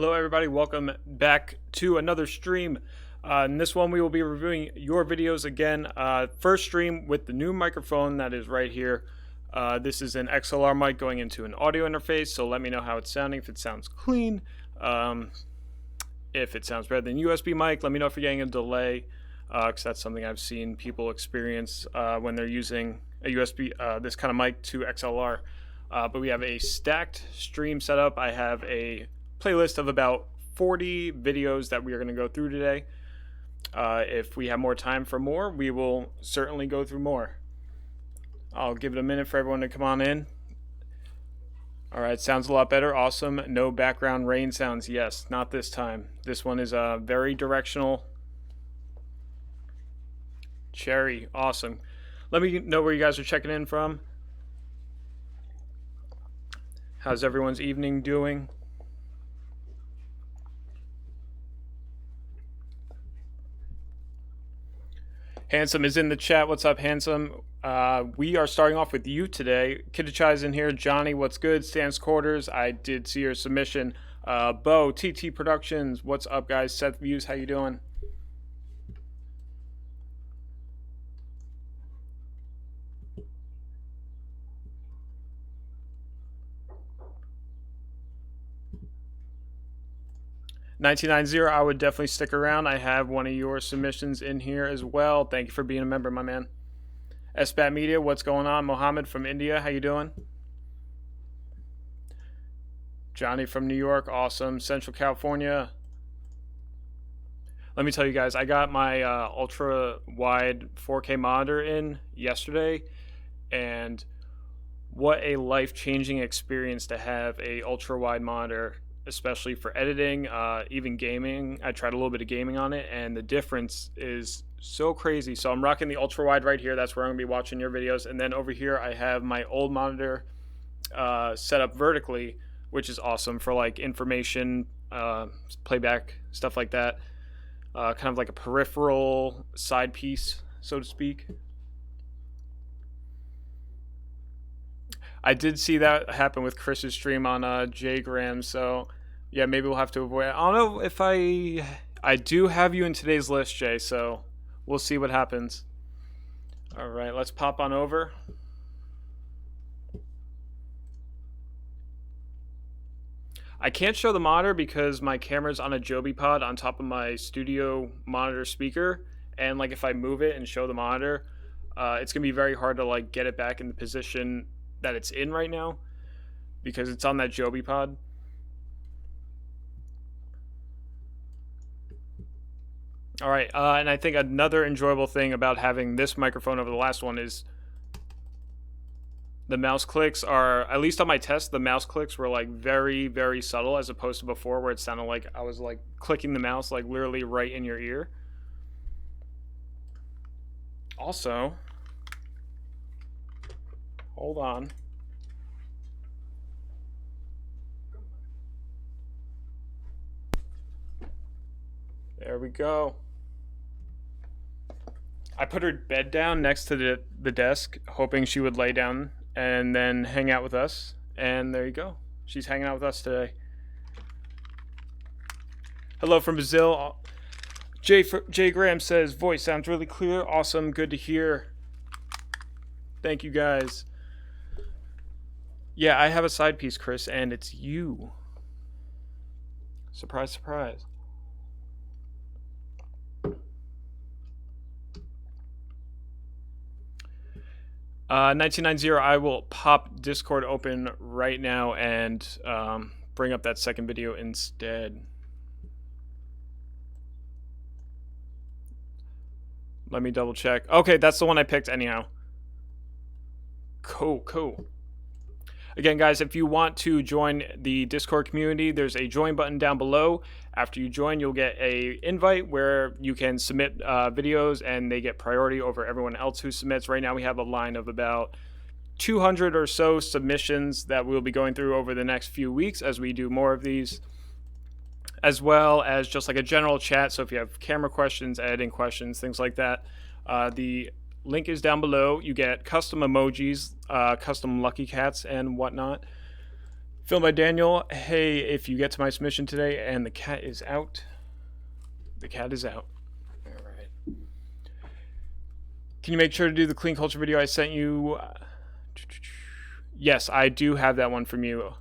Hello everybody, welcome back to another stream. In this one we will be reviewing your videos again. First stream with the new microphone that is right here. This is an XLR mic going into an audio interface, so let me know how it's sounding, if it sounds clean. If it sounds better than USB mic, let me know if you're getting a delay, because that's something I've seen people experience when they're using a USB, this kind of mic to XLR. But we have a stacked stream set up. I have a playlist of about 40 videos that we are going to go through today. If we have more time for more, we will certainly go through more. I'll give it a minute for everyone to come on in. Alright, sounds a lot better. Awesome. No background rain sounds. Yes, not this time. This one is very directional. Cherry. Awesome. Let me know where you guys are checking in from. How's everyone's evening doing? Handsome is in the chat. What's up, Handsome? We are starting off with you today. Kiddichai's in here. Johnny, what's good? Stan's Quarters, I did see your submission. Bo, TT Productions, what's up, guys? Seth Views, how you doing? $19.90, I would definitely stick around. I have one of your submissions in here as well. Thank you for being a member, my man. SBAT Media, what's going on? Mohammed from India, how you doing? Johnny from New York, awesome. Central California. Let me tell you guys, I got my ultra wide 4K monitor in yesterday, and what a life-changing experience to have a ultra wide monitor, especially for editing, even gaming. I tried a little bit of gaming on it, and the difference is so crazy. So I'm rocking the ultra wide right here. That's where I'm gonna be watching your videos. And then over here I have my old monitor set up vertically, which is awesome for like information, playback, stuff like that. Kind of like a peripheral side piece, so to speak. I did see that happen with Chris's stream on J Graham, so yeah, maybe we'll have to avoid it. I don't know if I do have you in today's list, Jay, so we'll see what happens. All right, let's pop on over. I can't show the monitor because my camera's on a Joby pod on top of my studio monitor speaker, and like if I move it and show the monitor, it's gonna be very hard to like get it back in the position that it's in right now because it's on that Joby pod. All right, and I think another enjoyable thing about having this microphone over the last one is the mouse clicks are, at least on my test, the mouse clicks were like very, very subtle as opposed to before where it sounded like I was like clicking the mouse like literally right in your ear. Also, hold on. There we go. I put her bed down next to the desk, hoping she would lay down and then hang out with us. And there you go. She's hanging out with us today. Hello from Brazil. Jay Graham says, voice sounds really clear. Awesome. Good to hear. Thank you, guys. Yeah, I have a side piece, Chris, and it's you. Surprise, surprise. $19.90, I will pop Discord open right now and bring up that second video instead. Let me double check. Okay, that's the one I picked anyhow. Cool. Again, guys, if you want to join the Discord community, there's a join button down below. After you join, you'll get an invite where you can submit videos and they get priority over everyone else who submits. Right now we have a line of about 200 or so submissions that we'll be going through over the next few weeks as we do more of these, as well as just like a general chat. So if you have camera questions, editing questions, things like that, the link is down below. You get custom emojis, custom lucky cats and whatnot. Filmed by Daniel. Hey, if you get to my submission today and the cat is out, the cat is out. All right. Can you make sure to do the clean culture video I sent you? Yes, I do have that one from you.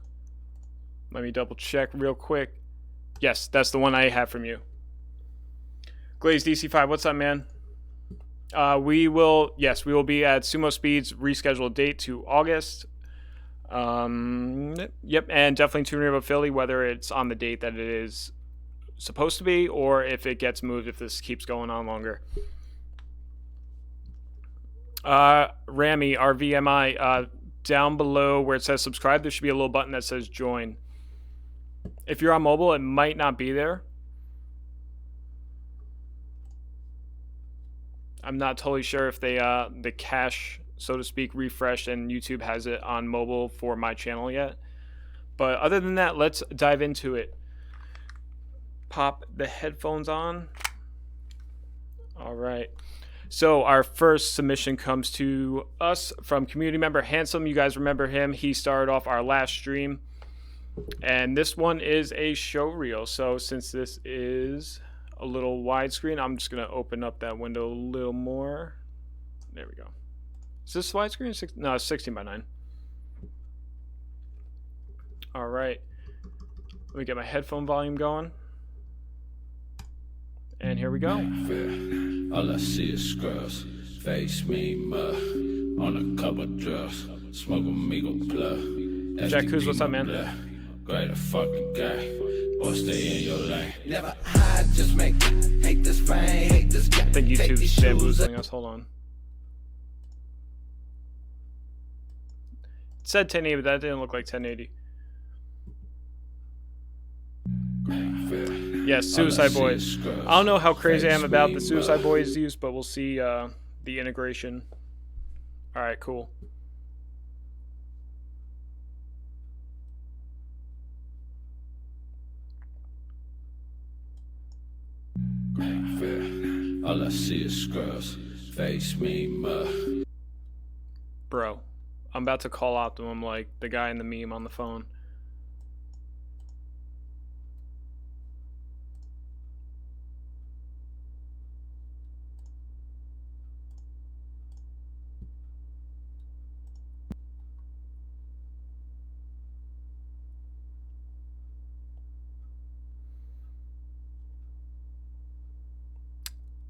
Let me double check real quick. Yes, that's the one I have from you. Glaze DC5, what's up, man? We will be at Sumo Speed's rescheduled date to August. Yep, and definitely tune in about Philly, whether it's on the date that it is supposed to be or if it gets moved, if this keeps going on longer. Rami, RVMI, down below where it says subscribe, there should be a little button that says join. If you're on mobile, it might not be there. I'm not totally sure if they the cache, so to speak, refreshed and YouTube has it on mobile for my channel yet. But other than that, let's dive into it. Pop the headphones on. All right. So our first submission comes to us from community member Handsome. You guys remember him. He started off our last stream. And this one is a show reel. So since this is a little widescreen, I'm just going to open up that window a little more. There we go. Is this widescreen? No, it's 16 by 9. All right. Let me get my headphone volume going. And here we go. All I see is scrubs, face me mud, on a couple drugs, smoke amigo plug. Jack Cruz, what's up, man? Great fucking guy, boy, stay in your lane. Never hide, just make it. Hate this fame, hate this guy. I think YouTube's bamboozling us. Hold on. It said 1080, but that didn't look like 1080. Yes, Suicide Boys. I don't know how crazy I am about the Suicide Boys use, but we'll see the integration. All right, cool. All I see is scrubs, face me mud. Bro, I'm about to call Optimum like the guy in the meme on the phone.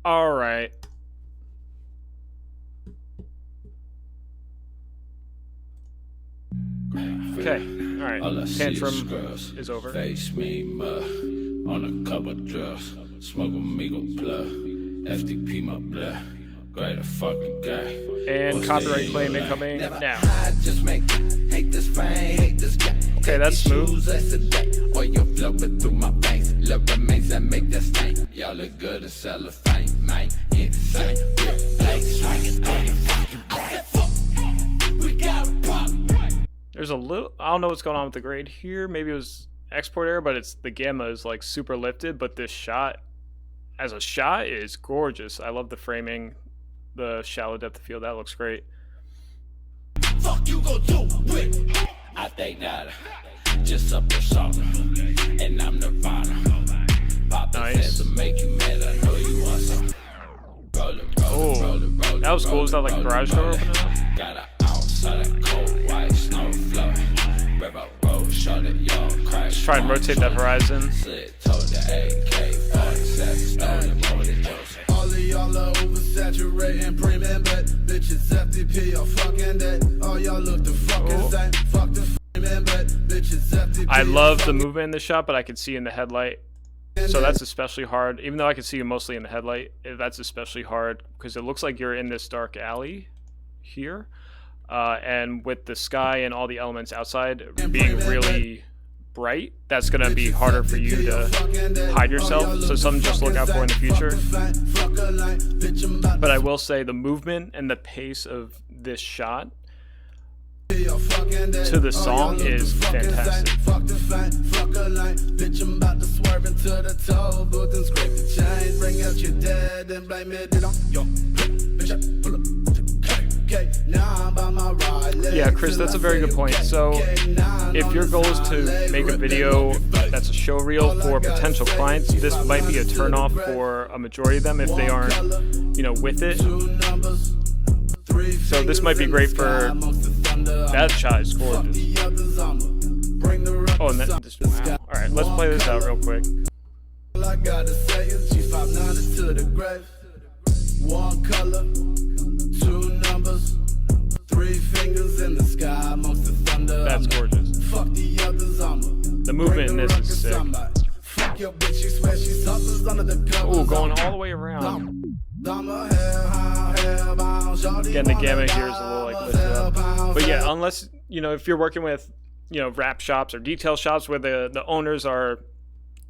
All right. Okay. All right. Tantrum is over. Face me mud, on a couple drugs, smoke amigo plug, FTP my blood, great fucking guy. And copyright claim incoming now. Just make it. Hate this fame, hate this guy. Okay, that's smooth. Or you're flowing through my veins. Love remains that make that stain. Y'all look good as cellophane, man. Insane. There's a little, I don't know what's going on with the grade here. Maybe it was export error, but it's the gamma is like super lifted. But this shot, as a shot, is gorgeous. I love the framing, the shallow depth of field. That looks great. Fuck you go do with? I think not. Just a persona, and I'm Nirvana. Pop Nice. To make you mad. I know you want some. Oh, that was cool. Is that like a garage door opening up? Got a outside of cold white snow flow. Just try and rotate that horizon. All of y'all are oversaturating, premium bet. Bitches FTP or fucking that. All y'all look the fucking same. Fuck the premium bet. Bitches FTP. I love the movement in the shot, but I can see in the headlight. So that's especially hard. Even though I can see you mostly in the headlight, that's especially hard because it looks like you're in this dark alley here. And with the sky and all the elements outside being really bright, that's going to be harder for you to hide yourself. So something just look out for in the future. But I will say the movement and the pace of this shot to the song is fantastic. Yeah, Chris, that's a very good point. So if your goal is to make a video that's a show reel for potential clients, this might be a turnoff for a majority of them if they aren't, with it. So this might be great for that shot is gorgeous. Oh, and wow. All right, let's play this out real quick. I gotta say is G59 to the grave. One color, two numbers, three fingers in the sky amongst the thunder. That's gorgeous. Fuck the others, the movement in this is sick. Fuck your bitch, she swear she suffers under the covers. Ooh, going all the way around. Again, the gamma here is a little like lifted up. But yeah, unless, if you're working with, wrap shops or detail shops where the owners are,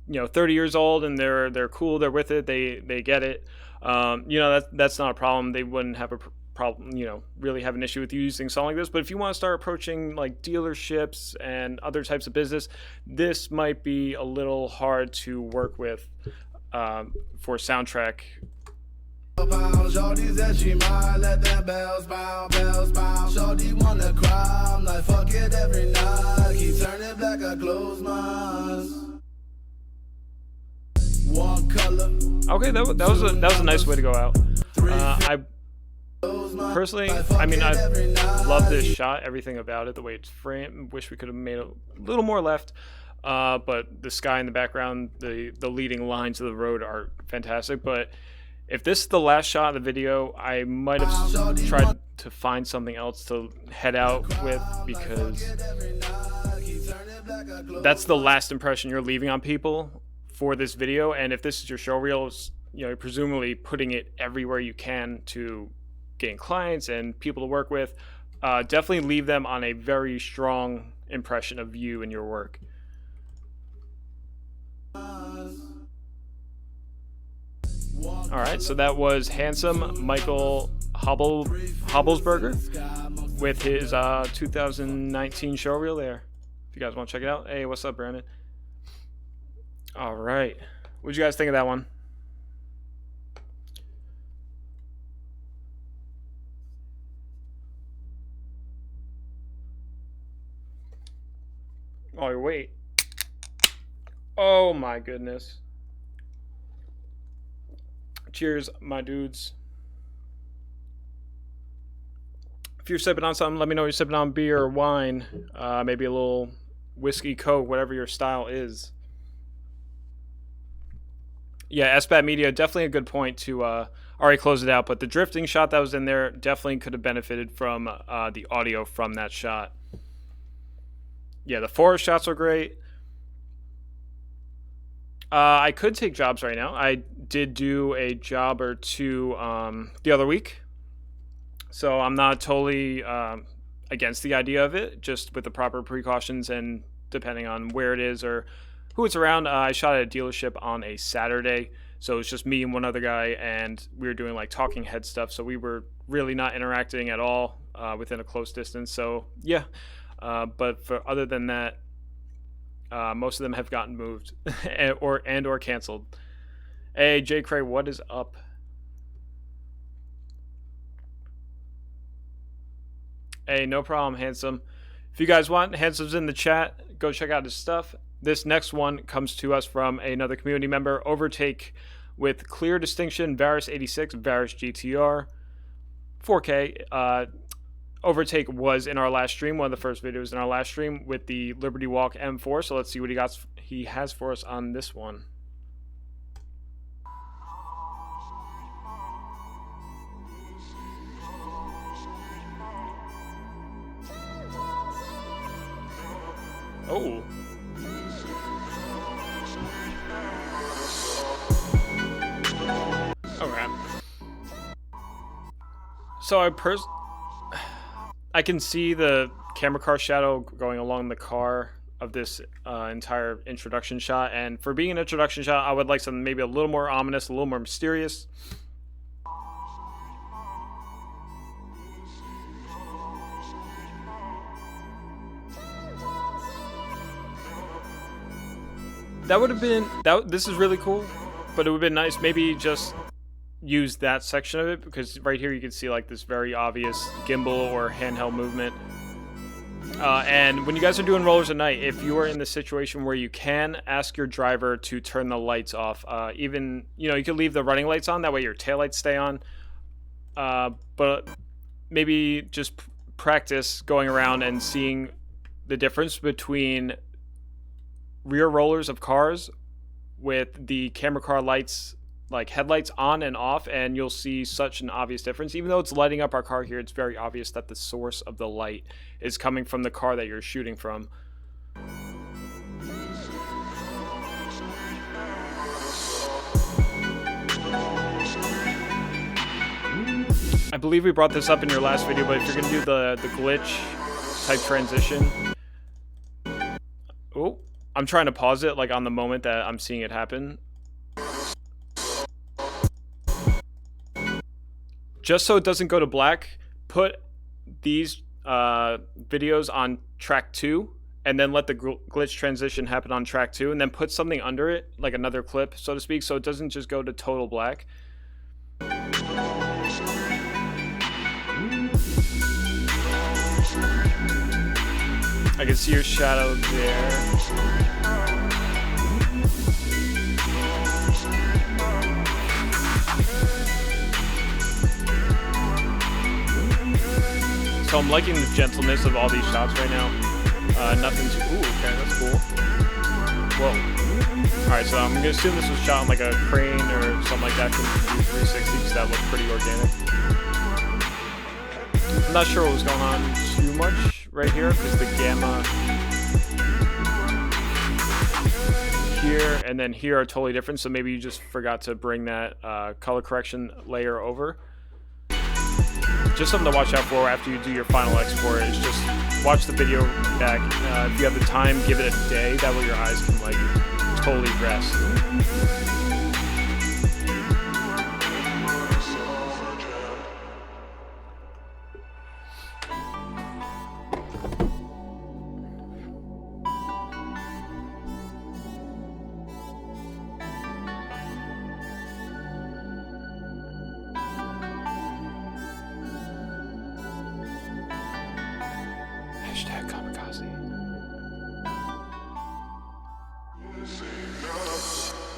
30 years old and they're cool, they're with it, they get it. That's not a problem. They wouldn't have a problem, really have an issue with you using something like this. But if you want to start approaching like dealerships and other types of business, this might be a little hard to work with for soundtrack. Shorty said she might let them bells bounce. Shorty wanna cry, I'm like fuck it every night. Keep turning black, I close my eyes. One color. Okay, that was a nice way to go out. I personally, I love this shot, everything about it, the way it's framed. Wish we could have made a little more left. But the sky in the background, the leading lines of the road are fantastic. But if this is the last shot of the video, I might have tried to find something else to head out with, because that's the last impression you're leaving on people for this video. And if this is your show reels, you're presumably putting it everywhere you can to gain clients and people to work with. Definitely leave them on a very strong impression of you and your work. All right, so that was handsome Michael Hobblesberger with his 2019 show reel there. If you guys want to check it out. Hey, what's up, Brandon? All right, what'd you guys think of that one? Oh, wait. Oh my goodness. Cheers, my dudes. If you're sipping on something, let me know you're sipping on beer or wine. Maybe a little whiskey, Coke, whatever your style is. Yeah, SBAT Media, definitely a good point to already close it out. But the drifting shot that was in there definitely could have benefited from the audio from that shot. Yeah, the forest shots are great. I could take jobs right now. I did do a job or two the other week. So I'm not totally against the idea of it, just with the proper precautions and depending on where it is or who it's around. I shot at a dealership on a Saturday. So it's just me and one other guy, and we were doing like talking head stuff. So we were really not interacting at all within a close distance. So yeah, but for other than that, most of them have gotten moved or canceled. Hey, J. Cray, what is up? Hey, no problem, Handsome. If you guys want, Handsome's in the chat. Go check out his stuff. This next one comes to us from another community member, Overtake, with Clear Distinction, Varus 86, Varus GTR, 4K. Overtake was in our last stream, one of the first videos in our last stream with the Liberty Walk M4. So let's see what he has for us on this one. Oh. Okay. So I can see the camera car shadow going along the car of this entire introduction shot. And for being an introduction shot, I would like something maybe a little more ominous, a little more mysterious. That would have been, this is really cool, but it would have been nice maybe just use that section of it, because right here you can see like this very obvious gimbal or handheld movement. And when you guys are doing rollers at night, if you are in the situation where you can ask your driver to turn the lights off, even, you know, you could leave the running lights on, that way your taillights stay on. But maybe just practice going around and seeing the difference between rear rollers of cars with the camera car lights, like headlights on and off, and you'll see such an obvious difference. Even though it's lighting up our car here, it's very obvious that the source of the light is coming from the car that you're shooting from. I believe we brought this up in your last video, but if you're going to do the glitch type transition... Oh, I'm trying to pause it like on the moment that I'm seeing it happen. Just so it doesn't go to black, put these videos on track 2, and then let the glitch transition happen on track 2, and then put something under it, like another clip, so to speak, so it doesn't just go to total black. I can see your shadow there. So I'm liking the gentleness of all these shots right now. Nothing too... Ooh, okay, that's cool. Whoa. Alright, so I'm gonna assume this was shot on like a crane or something like that. Couldn't do 360 because that looked pretty organic. I'm not sure what was going on too much right here because the gamma here and then here are totally different, so maybe you just forgot to bring that color correction layer over. Just something to watch out for after you do your final export is just watch the video back. If you have the time, give it a day. That way your eyes can like totally rest.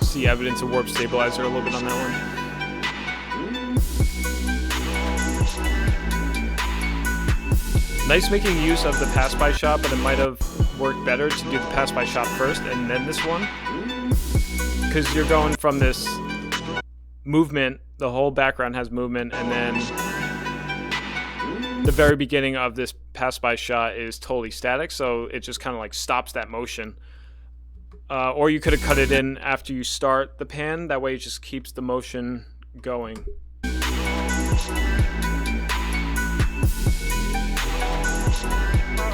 See evidence of warp stabilizer a little bit on that one. Nice making use of the pass-by shot, but it might have worked better to do the pass-by shot first and then this one. Because you're going from this movement, the whole background has movement, and then the very beginning of this pass-by shot is totally static, so it just kind of like stops that motion. Or you could have cut it in after you start the pan, that way it just keeps the motion going.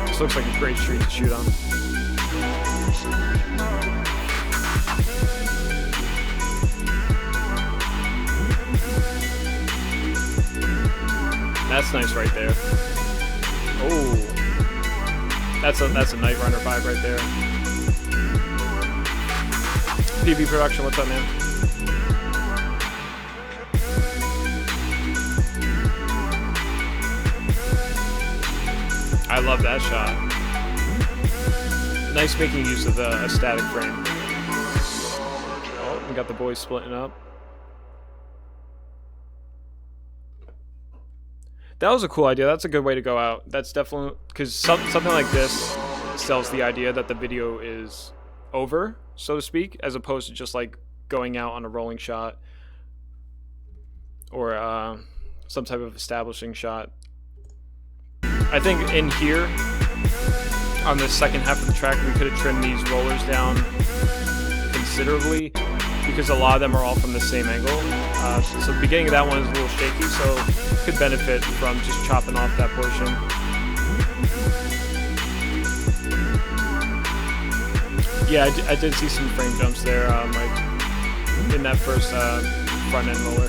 This looks like a great street to shoot on. That's nice right there. Oh, that's a Night Runner vibe right there. PB Production, what's up, man? I love that shot. Nice making use of a static frame. Oh, we got the boys splitting up. That was a cool idea. That's a good way to go out. That's definitely... Because something like this sells the idea that the video is over, so to speak, as opposed to just like going out on a rolling shot or some type of establishing shot. I think in here on the second half of the track we could have trimmed these rollers down considerably because a lot of them are all from the same angle. So the beginning of that one is a little shaky, so could benefit from just chopping off that portion. Yeah, I did see some frame jumps there, like in that first front end roller.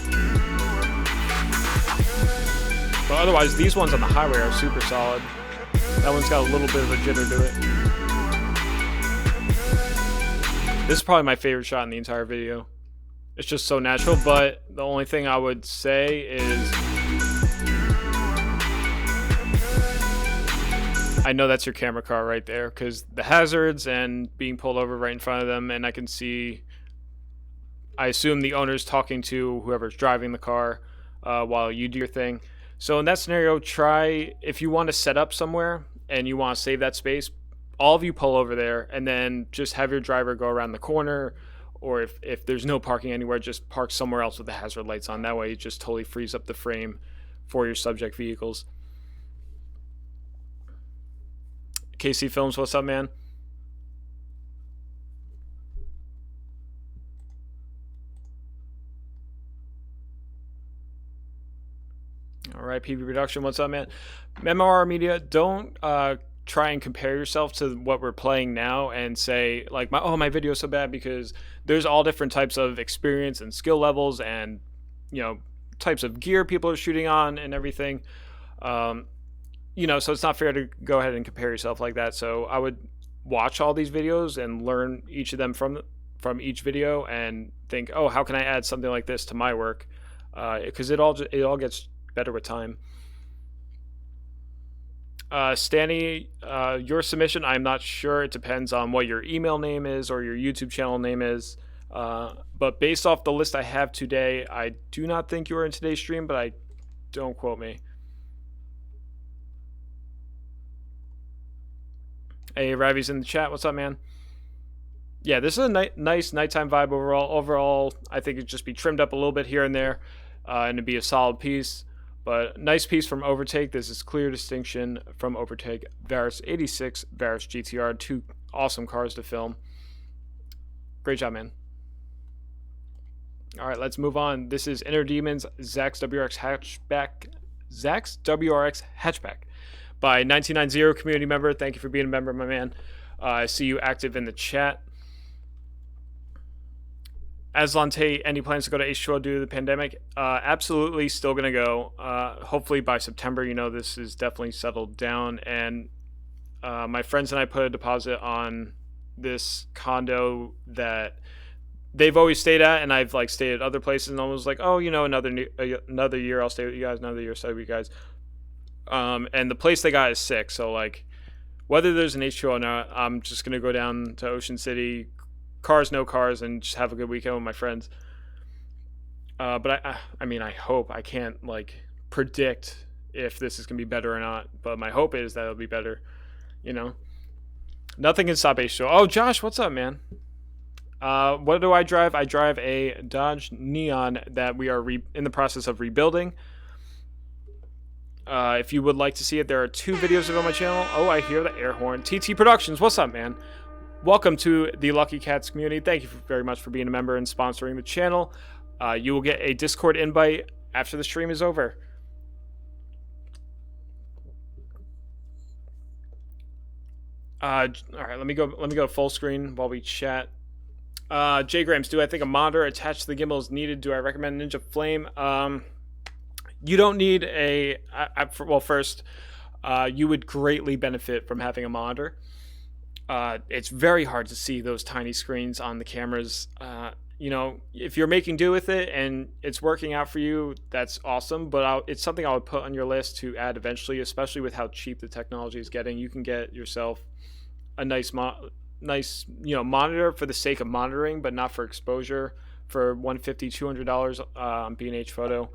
But otherwise, these ones on the highway are super solid. That one's got a little bit of a jitter to it. This is probably my favorite shot in the entire video. It's just so natural. But the only thing I would say is, I know that's your camera car right there, because the hazards and being pulled over right in front of them, and I can see, I assume the owner's talking to whoever's driving the car while you do your thing. So in that scenario, try, if you want to set up somewhere and you want to save that space, all of you pull over there and then just have your driver go around the corner, or if there's no parking anywhere, just park somewhere else with the hazard lights on. That way it just totally frees up the frame for your subject vehicles. KC Films, what's up, man? All right, PB Production, what's up, man? Memoir Media, don't try and compare yourself to what we're playing now and say, like, my video's so bad, because there's all different types of experience and skill levels and, types of gear people are shooting on and everything. So it's not fair to go ahead and compare yourself like that. So I would watch all these videos and learn each of them from each video and think, oh, how can I add something like this to my work? Because it all gets better with time. Stanny, your submission, I'm not sure. It depends on what your email name is or your YouTube channel name is. But based off the list I have today, I do not think you were in today's stream, but don't quote me. Hey, Ravi's in the chat. What's up, man? Yeah, this is a nice nighttime vibe overall. Overall, I think it'd just be trimmed up a little bit here and there, and it'd be a solid piece. But nice piece from Overtake. This is clear distinction from Overtake. Varus 86, Varus GTR. 2 awesome cars to film. Great job, man. All right, let's move on. This is Inner Demons Zax WRX Hatchback by 1990 community member. Thank you for being a member, my man. I see you active in the chat. Aslan Tate, any plans to go to H2O due to the pandemic? Absolutely, still going to go. Hopefully by September, this is definitely settled down. And my friends and I put a deposit on this condo that they've always stayed at, and I've stayed at other places, and I was like, oh, another year I'll stay with you guys, another year I'll stay with you guys. And the place they got is sick, so whether there's an H2O or not, I'm just going to go down to Ocean City, cars, no cars, and just have a good weekend with my friends. But I hope. I can't predict if this is gonna be better or not, but my hope is that it'll be better. Nothing can stop H2O. Oh, Josh, what's up, man? What do I drive? I drive a Dodge Neon that we are in the process of rebuilding. If you would like to see it, there are 2 videos of it on my channel. Oh, I hear the air horn. TT Productions, what's up, man? Welcome to the Lucky Cats community. Thank you very much for being a member and sponsoring the channel. You will get a Discord invite after the stream is over. All right, let me go full screen while we chat. J Grams, do I think a monitor attached to the gimbal is needed? Do I recommend Ninja Flame? You don't need first, you would greatly benefit from having a monitor. It's very hard to see those tiny screens on the cameras. If you're making do with it and it's working out for you, that's awesome. But it's something I would put on your list to add eventually, especially with how cheap the technology is getting. You can get yourself a nice monitor for the sake of monitoring, but not for exposure, for $150, $200 on B&H Photo.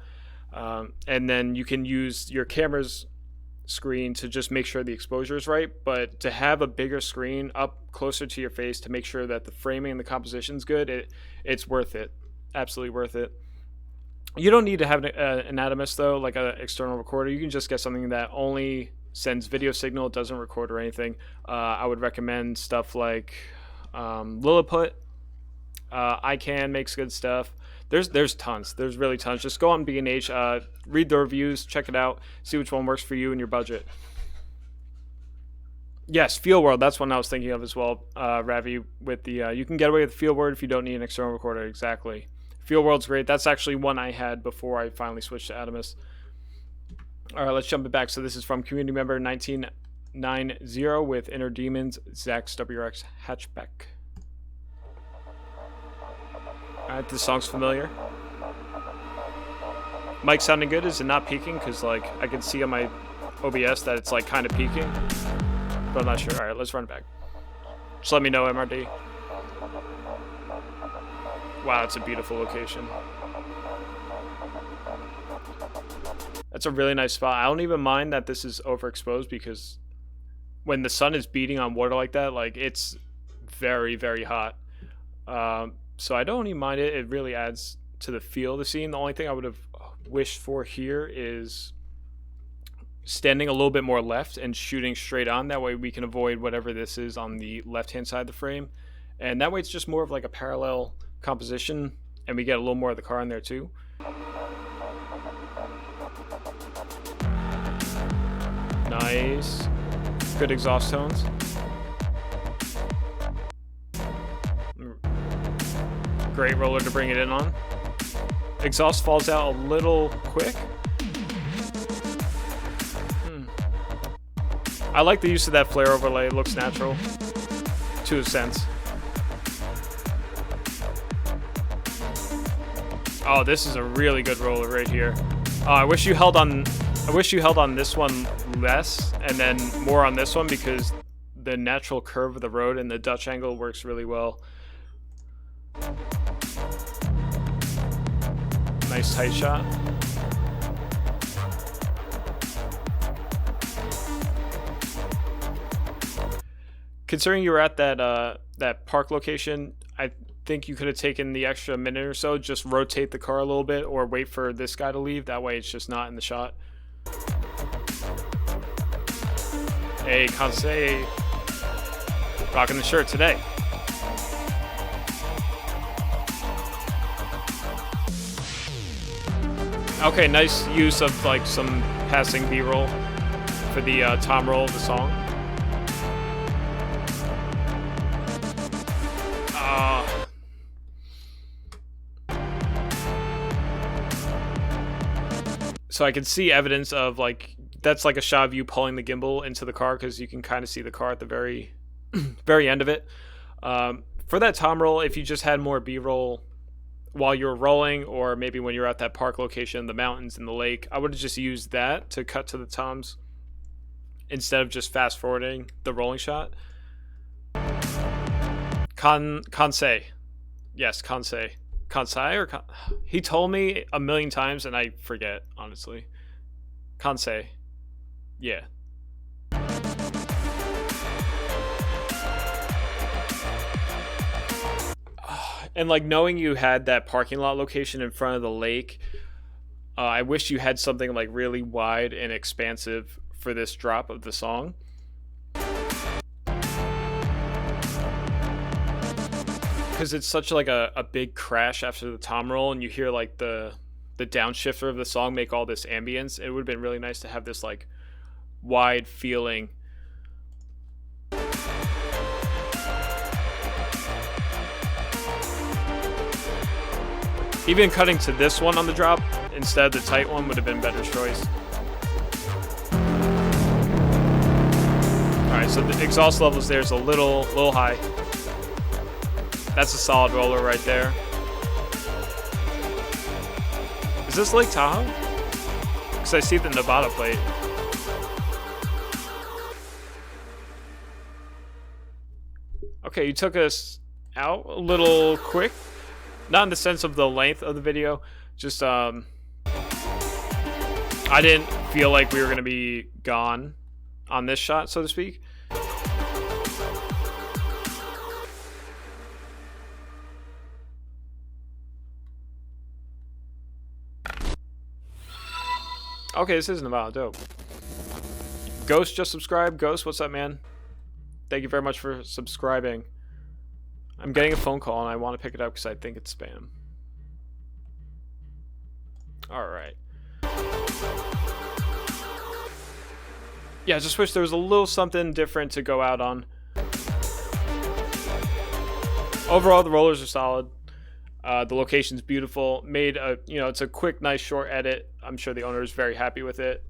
And then you can use your camera's screen to just make sure the exposure is right, but to have a bigger screen up closer to your face to make sure that the framing and the composition is good, it's worth it. Absolutely worth it. You don't need to have an Atomist though, like an external recorder. You can just get something that only sends video signal, it doesn't record or anything. I would recommend stuff like Lilliput. iCan makes good stuff. There's tons. There's really tons. Just go on B&H, read the reviews, check it out, see which one works for you and your budget. Yes, Field World. That's one I was thinking of as well, Ravi. With the you can get away with Field World if you don't need an external recorder. Exactly. Field World's great. That's actually one I had before I finally switched to Atomist. All right, let's jump it back. So this is from community member 1990 with Inner Demons Zax WRX Hatchback. Alright, this song's familiar. Mic sounding good? Is it not peaking? Because, like, I can see on my OBS that it's, like, kind of peaking. But I'm not sure. Alright, let's run it back. Just let me know, MRD. Wow, it's a beautiful location. That's a really nice spot. I don't even mind that this is overexposed because when the sun is beating on water like that, like, it's very, very hot. So I don't even mind it. It really adds to the feel of the scene. The only thing I would have wished for here is standing a little bit more left and shooting straight on. That way we can avoid whatever this is on the left-hand side of the frame. And that way it's just more of like a parallel composition, and we get a little more of the car in there too. Nice. Good exhaust tones. Great roller to bring it in on. Exhaust falls out a little quick. I like the use of that flare overlay. It looks natural to a sense. Oh, this is a really good roller right here. I wish you held on this one less and then more on this one, because the natural curve of the road and the Dutch angle works really well. Nice tight shot. Considering you were at that park location, I think you could have taken the extra minute or so, just rotate the car a little bit or wait for this guy to leave. That way it's just not in the shot. Hey, Kansei, rocking the shirt today. Okay, nice use of like some passing B-roll for the tom roll of the song. So I can see evidence of like, that's like a shot of you pulling the gimbal into the car, because you can kind of see the car at the very very end of it. For that tom roll, if you just had more B-roll while you were rolling, or maybe when you're at that park location, the mountains and the lake, I would have just used that to cut to the toms instead of just fast forwarding the rolling shot. Kansei. Yes, Kansei. Kansai or he told me a million times and I forget, honestly. Kansei. Yeah. And like, knowing you had that parking lot location in front of the lake, I wish you had something like really wide and expansive for this drop of the song. Because it's such like a big crash after the tom roll, and you hear like the downshifter of the song make all this ambience. It would have been really nice to have this like wide feeling. Even cutting to this one on the drop instead of the tight one would have been a better choice. Alright, so the exhaust levels there is a little high. That's a solid roller right there. Is this Lake Tahoe? Because I see the Nevada plate. Okay, you took us out a little quick. Not in the sense of the length of the video, just I didn't feel like we were going to be gone on this shot, so to speak. Okay, this isn't about dope. Ghost just subscribed. Ghost, what's up, man? Thank you very much for subscribing. I'm getting a phone call and I want to pick it up because I think it's spam. Alright. Yeah, I just wish there was a little something different to go out on. Overall, the rollers are solid. The location's beautiful. Made a, it's a quick, nice, short edit. I'm sure the owner is very happy with it.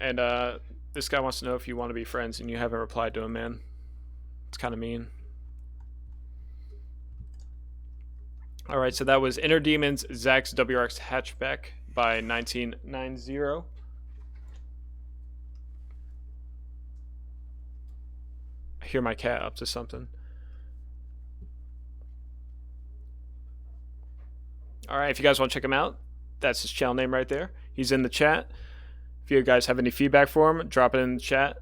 And this guy wants to know if you want to be friends, and you haven't replied to him, man. It's kind of mean. All right, so that was Inner Demons Zax WRX Hatchback by 1990. I hear my cat up to something. All right, if you guys want to check him out, that's his channel name right there. He's in the chat. If you guys have any feedback for him, drop it in the chat.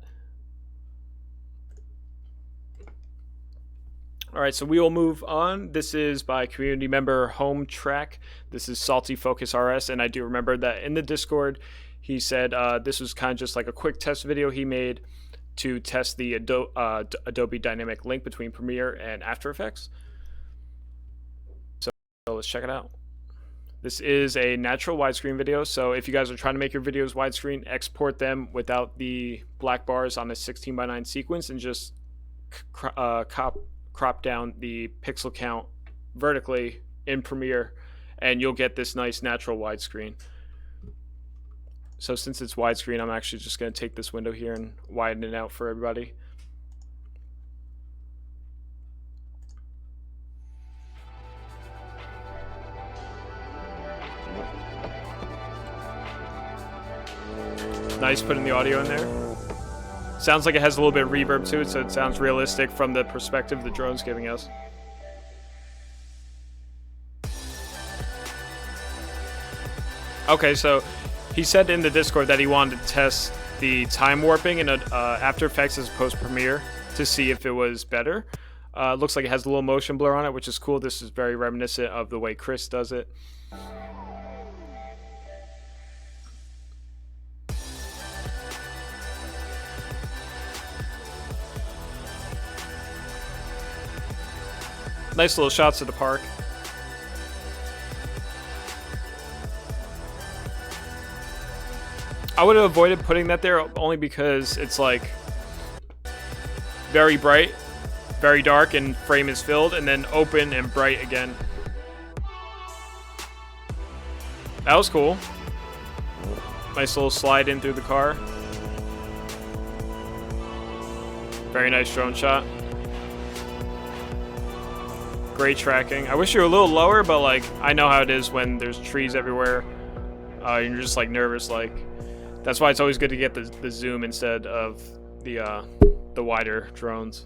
All right, so we will move on. This is by community member Hometracker. This is Salty Focus RS, and I do remember that in the Discord, he said this was kind of just like a quick test video he made to test the Adobe Dynamic Link between Premiere and After Effects. So let's check it out. This is a natural widescreen video, so if you guys are trying to make your videos widescreen, export them without the black bars on a 16:9 sequence and just crop down the pixel count vertically in Premiere, and you'll get this nice natural widescreen. So since it's widescreen, I'm actually just going to take this window here and widen it out for everybody. Nice putting the audio in there. Sounds like it has a little bit of reverb to it, so it sounds realistic from the perspective the drone's giving us. Okay, so he said in the Discord that he wanted to test the time warping in After Effects as opposed to Premiere to see if it was better. Looks like it has a little motion blur on it, which is cool. This is very reminiscent of the way Chris does it. Nice little shots of the park. I would have avoided putting that there only because it's like very bright, very dark, and frame is filled, and then open and bright again. That was cool. Nice little slide in through the car. Very nice drone shot. Great tracking. I wish you were a little lower, but like I know how it is when there's trees everywhere. You're just like nervous. Like that's why it's always good to get the zoom instead of the wider drones.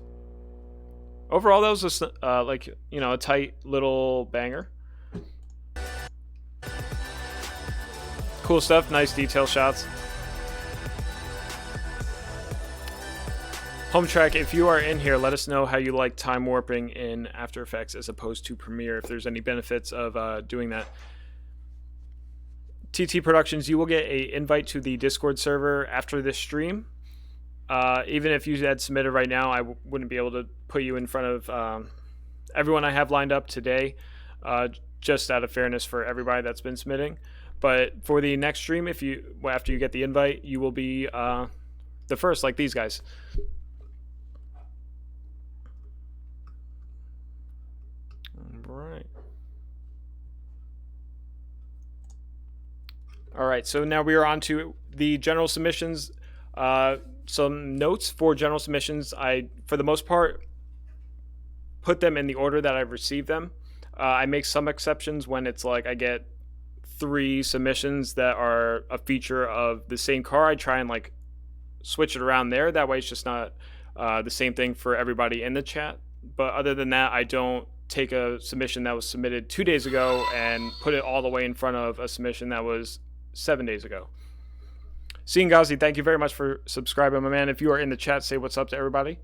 Overall, that was just like a tight little banger. Cool stuff. Nice detail shots. Hometracker, if you are in here, let us know how you like time warping in After Effects as opposed to Premiere, if there's any benefits of doing that. TT Productions, you will get an invite to the Discord server after this stream. Even if you had submitted right now, I wouldn't be able to put you in front of everyone I have lined up today, just out of fairness for everybody that's been submitting. But for the next stream, after you get the invite, you will be the first, like these guys. Right. All right, so now we are on to the general submissions. Some notes for general submissions. I, for the most part, put them in the order that I've received them. I make some exceptions when it's like I get 3 submissions that are a feature of the same car. I try and like switch it around there. That way it's just not the same thing for everybody in the chat. But other than that, I don't take a submission that was submitted 2 days ago and put it all the way in front of a submission that was 7 days ago. Gazi, thank you very much for subscribing, my man. If you are in the chat, say what's up to everybody.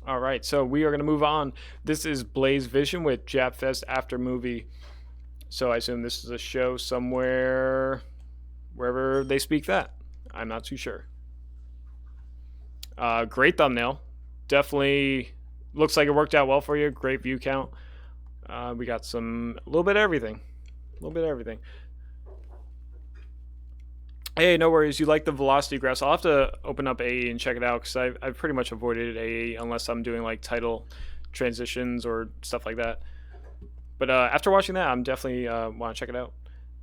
All right, so we are going to move on. This is Blaze Vision with JapFest After Movie. So I assume this is a show somewhere, wherever they speak that. I'm not too sure. Great thumbnail. Definitely looks like it worked out well for you. Great view count. We got a little bit of everything. A little bit of everything. Hey, no worries. You like the velocity graphs. I'll have to open up AE and check it out because I've pretty much avoided AE unless I'm doing like title transitions or stuff like that. But after watching that, I'm definitely want to check it out.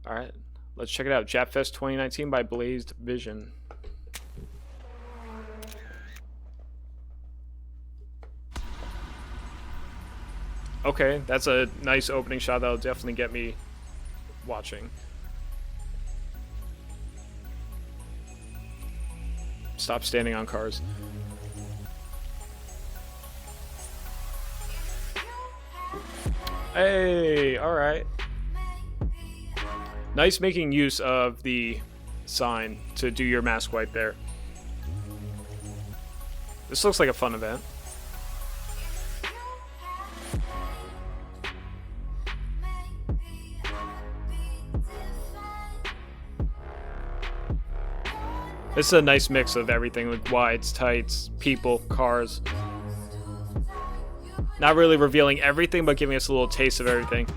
All right, let's check it out. Japfest 2019 by Blazed Vision. Okay, that's a nice opening shot that'll definitely get me watching. Stop standing on cars. Hey, alright. Nice making use of the sign to do your mask wipe there. This looks like a fun event. This is a nice mix of everything with wides, tights, people, cars. Not really revealing everything, but giving us a little taste of everything.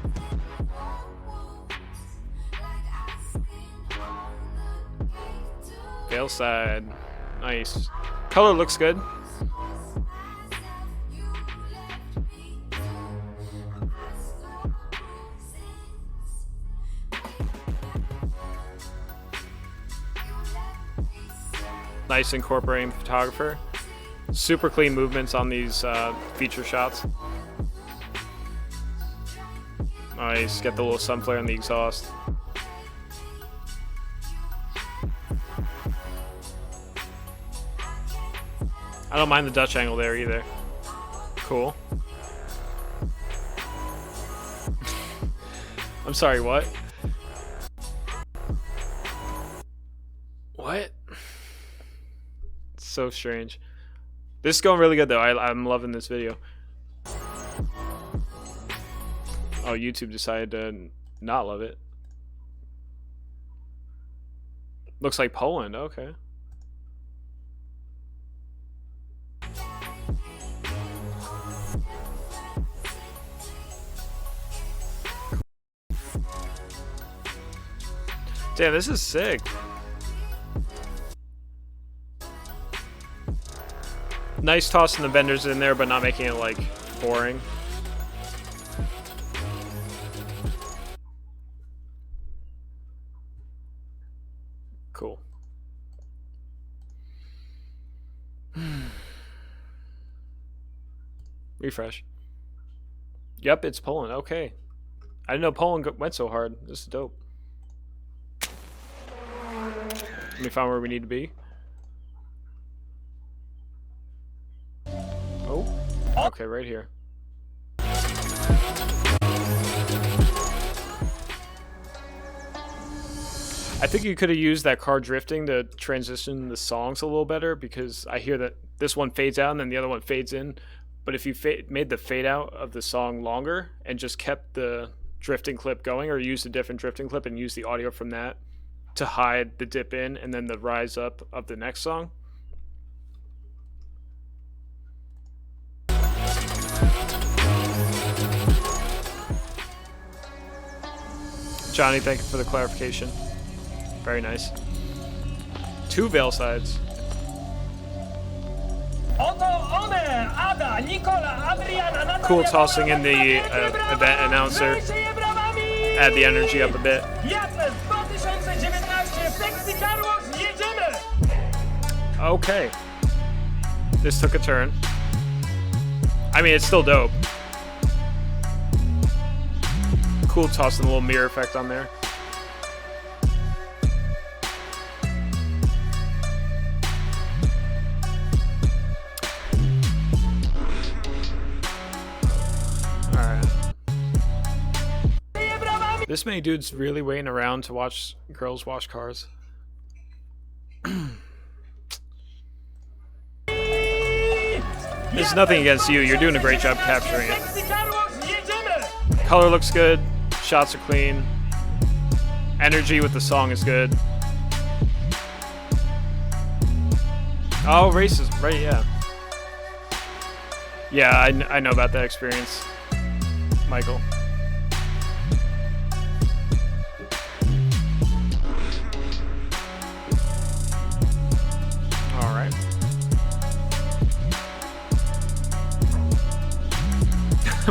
Veil side. Nice. Color looks good. Nice incorporating photographer. Super clean movements on these feature shots. Nice. Get the little sun flare in the exhaust. I don't mind the Dutch angle there either. Cool. I'm sorry, what? What? It's so strange. This is going really good though. I'm loving this video. Oh, YouTube decided to not love it. Looks like Poland, okay. Damn, this is sick. Nice tossing the vendors in there, but not making it like boring. Cool. Refresh. Yep, it's Poland. Okay. I didn't know Poland went so hard. This is dope. Let me find where we need to be. Oh. Okay, right here. I think you could have used that car drifting to transition the songs a little better, because I hear that this one fades out and then the other one fades in. But if you made the fade out of the song longer and just kept the drifting clip going, or used a different drifting clip and used the audio from that to hide the dip in and then the rise up of the next song. Johnny, thank you for the clarification. Very nice. 2 veil sides. Cool tossing in the event announcer. Add the energy up a bit. Okay. This took a turn. I mean, it's still dope. Cool tossing a little mirror effect on there. This many dudes really waiting around to watch girls wash cars. There's nothing against you. You're doing a great job capturing it. Color looks good. Shots are clean. Energy with the song is good. Oh, races. Right, yeah. Yeah, I know about that experience, Michael.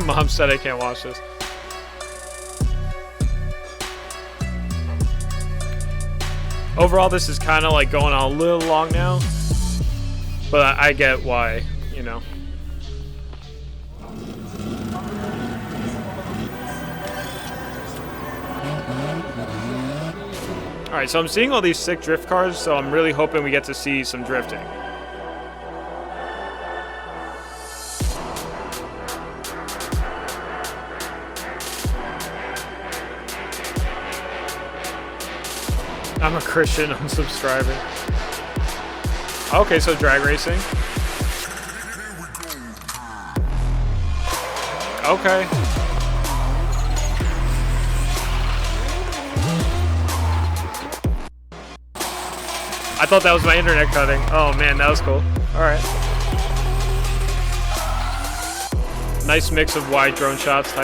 Mom said I can't watch this. Overall, this is kind of like going on a little long now, but I get why, you know. Alright, so I'm seeing all these sick drift cars, so I'm really hoping we get to see some drifting. I'm a Christian, I'm subscribing. Okay, so drag racing. Okay. I thought that was my internet cutting. Oh man, that was cool. Alright. Nice mix of wide drone shots,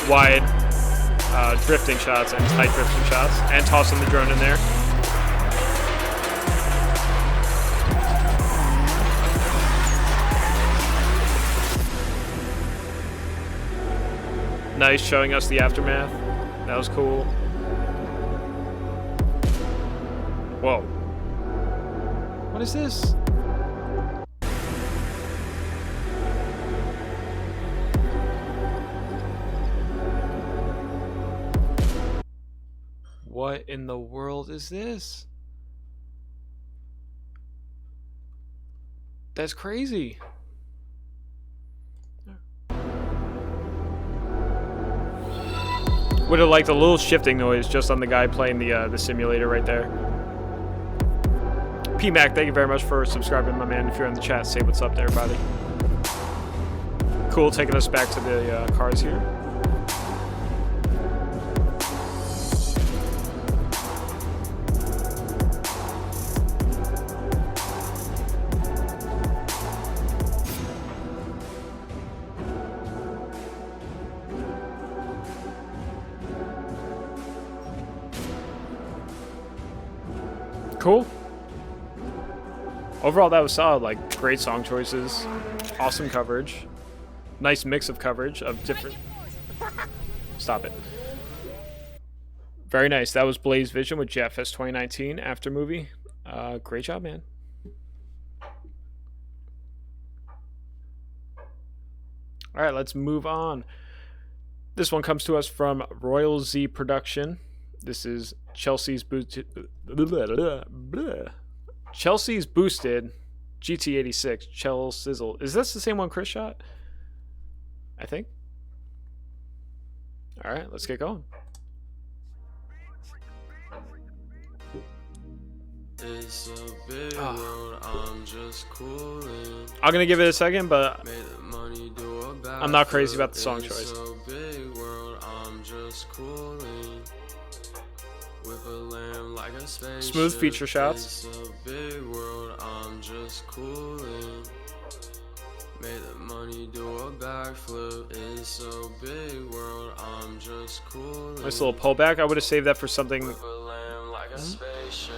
wide drifting shots and tight drifting shots, and tossing the drone in there. Nice, showing us the aftermath. That was cool. Whoa. What is this? What in the world is this? That's crazy. Would have liked a little shifting noise just on the guy playing the simulator right there. P-Mac, thank you very much for subscribing, my man. If you're in the chat, say what's up to everybody. Cool, taking us back to the cars here. Cool. Overall, that was solid. Like, great song choices, awesome coverage, nice mix of coverage of different. Stop it. Very nice. That was Blaze Vision with JetFest 2019 after movie. Great job, man. All right, let's move on. This one comes to us from Royal Z Production. This is Chelsea's boosted GT86 Chell Sizzle. Is this the same one Chris shot? I think. All right, let's get going. It's a big world, I'm just coolin'. I'm gonna give it a second, but I'm not crazy about the song choice. It's a big world, I'm just coolin'. With a lamb like a spaceship. Smooth feature shots. It's a big world, I'm just coolin'. Made the money do a backflip. It's a big world, I'm just coolin'. Nice little pullback. I would have saved that for something. With a lamb like a spaceship.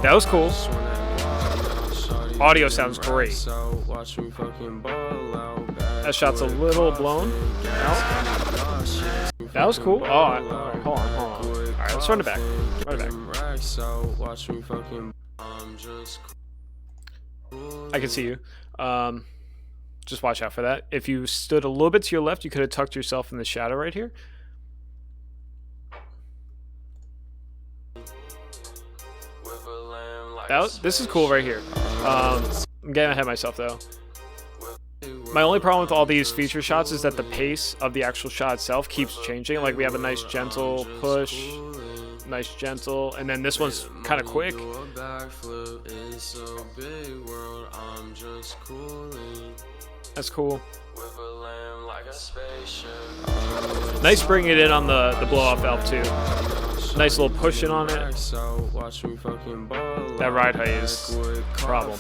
That was cool. Audio sounds great. That shot's a little blown out. That was cool. Oh, hold on. All right, let's run it back. I can see you. Just watch out for that. If you stood a little bit to your left, you could have tucked yourself in the shadow right here. This is cool right here. I'm getting ahead of myself though. My only problem with all these feature shots is that the pace of the actual shot itself keeps changing. Like we have a nice gentle push, nice gentle, and then this one's kind of quick. That's cool. Nice bringing it in on the blow off valve too. Nice little push in on it. That ride height is a problem.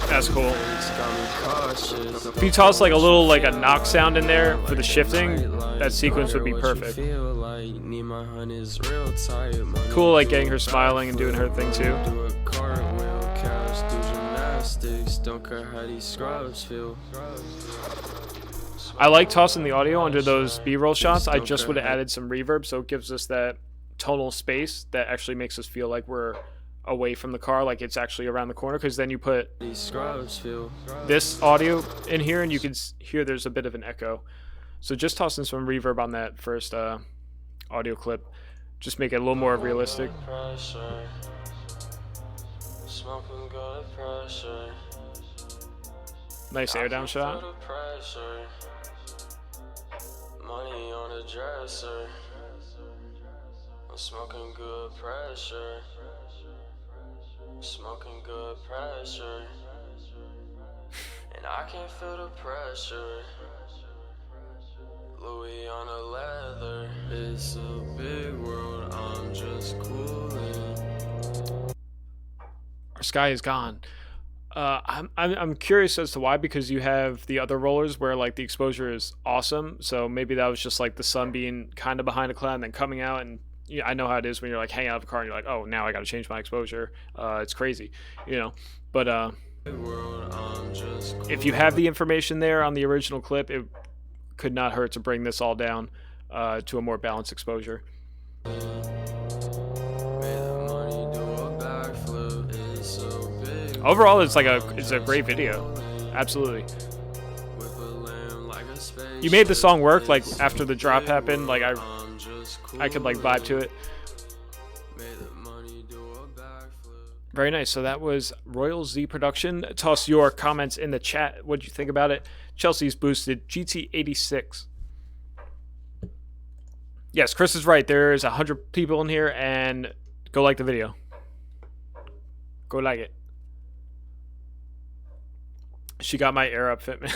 That's cool. If you toss like a little like a knock sound in there for the shifting, that sequence would be perfect. Cool, like getting her smiling and doing her thing too. Don't care how these scrubs feel. I like tossing the audio under those B-roll shots. I just would have added some reverb so it gives us that tonal space that actually makes us feel like we're away from the car, like it's actually around the corner, because then you put this audio in here and you can hear there's a bit of an echo. So just tossing some reverb on that first audio clip, just make it a little more realistic. Nice air down shot. Money on the dresser. I'm smoking good pressure. Smoking good pressure. And I can feel the pressure. Louis on the leather. It's a big world, I'm just cooling. Our sky is gone. I'm curious as to why, because you have the other rollers where like the exposure is awesome, so maybe that was just like the sun being kind of behind a cloud and then coming out, and I know how it is when you're like hanging out of a car and you're like, oh, now I got to change my exposure. It's crazy, but if you have the information there on the original clip, it could not hurt to bring this all down to a more balanced exposure. Overall, it's a great video. Absolutely. You made the song work. Like after the drop happened, like I could like vibe to it. Very nice. So that was Royal Z production. Toss your comments in the chat. What did you think about it? Chelsea's boosted GT86. Yes, Chris is right. There's 100 people in here, and go like the video. Go like it. She got my air up fitment.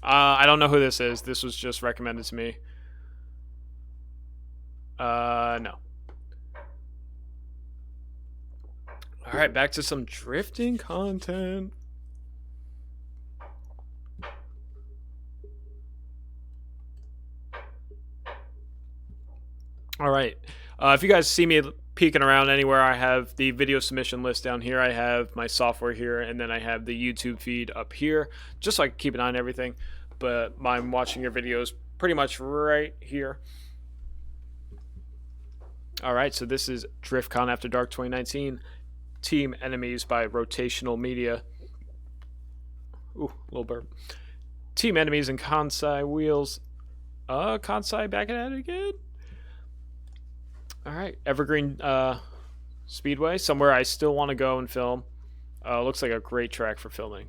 I don't know who this is. This was just recommended to me. No. All right, back to some drifting content. All right. If you guys see me peeking around anywhere, I have the video submission list down here. I have my software here, and then I have the YouTube feed up here, just so I can keep an eye on everything. But I'm watching your videos pretty much right here. All right, so this is DriftCon After Dark 2019, Team Enemies by Rotational Media. Ooh, a little burp. Team Enemies and Kansai Wheels. Kansai back at it again. All right, Evergreen Speedway, somewhere I still want to go and film. Looks like a great track for filming.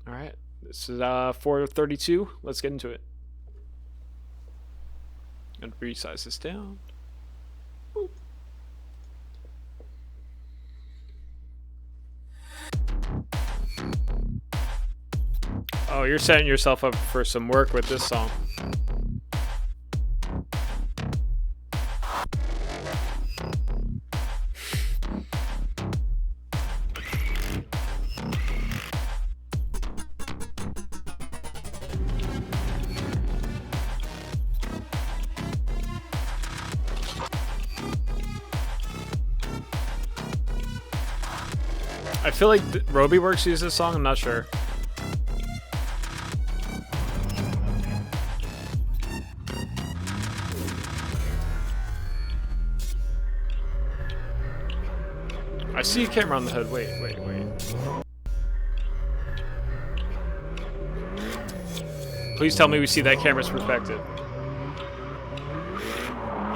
All right, this is 432. Let's get into it. And resize this down. Ooh. Oh, you're setting yourself up for some work with this song. I feel like Roby Works uses this song, I'm not sure. I see a camera on the hood. Wait. Please tell me we see that camera's perspective.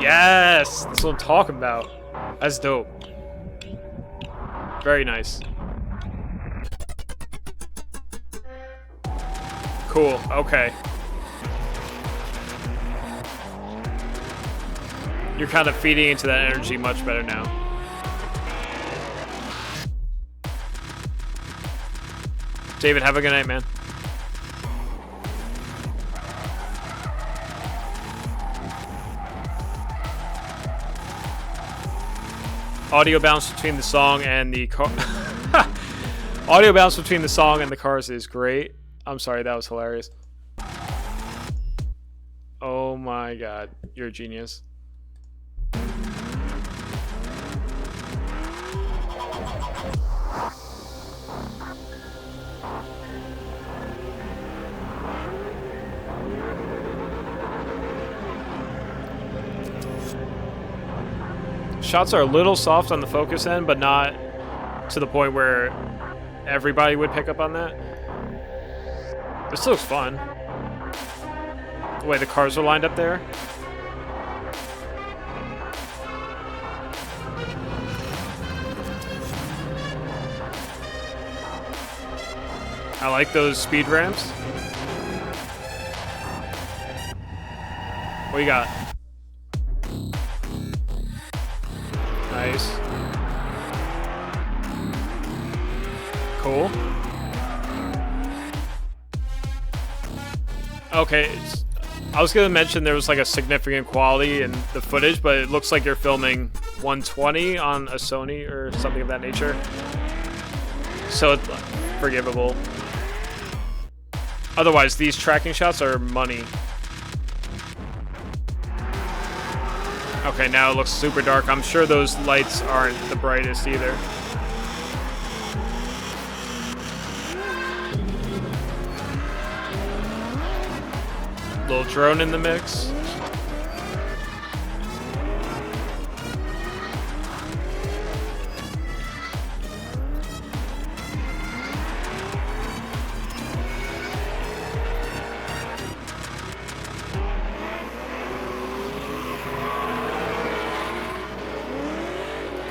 Yes! That's what I'm talking about. That's dope. Very nice. Cool. Okay. You're kind of feeding into that energy much better now. David, have a good night, man. Audio bounce between the song and the car. Audio bounce between the song and the cars is great. I'm sorry, that was hilarious. Oh my god, you're a genius. shots are a little soft on the focus end, but not to the point where everybody would pick up on that. This looks fun. The way the cars are lined up there. I like those speed ramps. What you got? Nice. Cool. Okay, I was gonna mention there was like a significant quality in the footage, but it looks like you're filming 120 on a Sony or something of that nature. So it's forgivable. Otherwise, these tracking shots are money. Okay, now it looks super dark. I'm sure those lights aren't the brightest either. Little drone in the mix.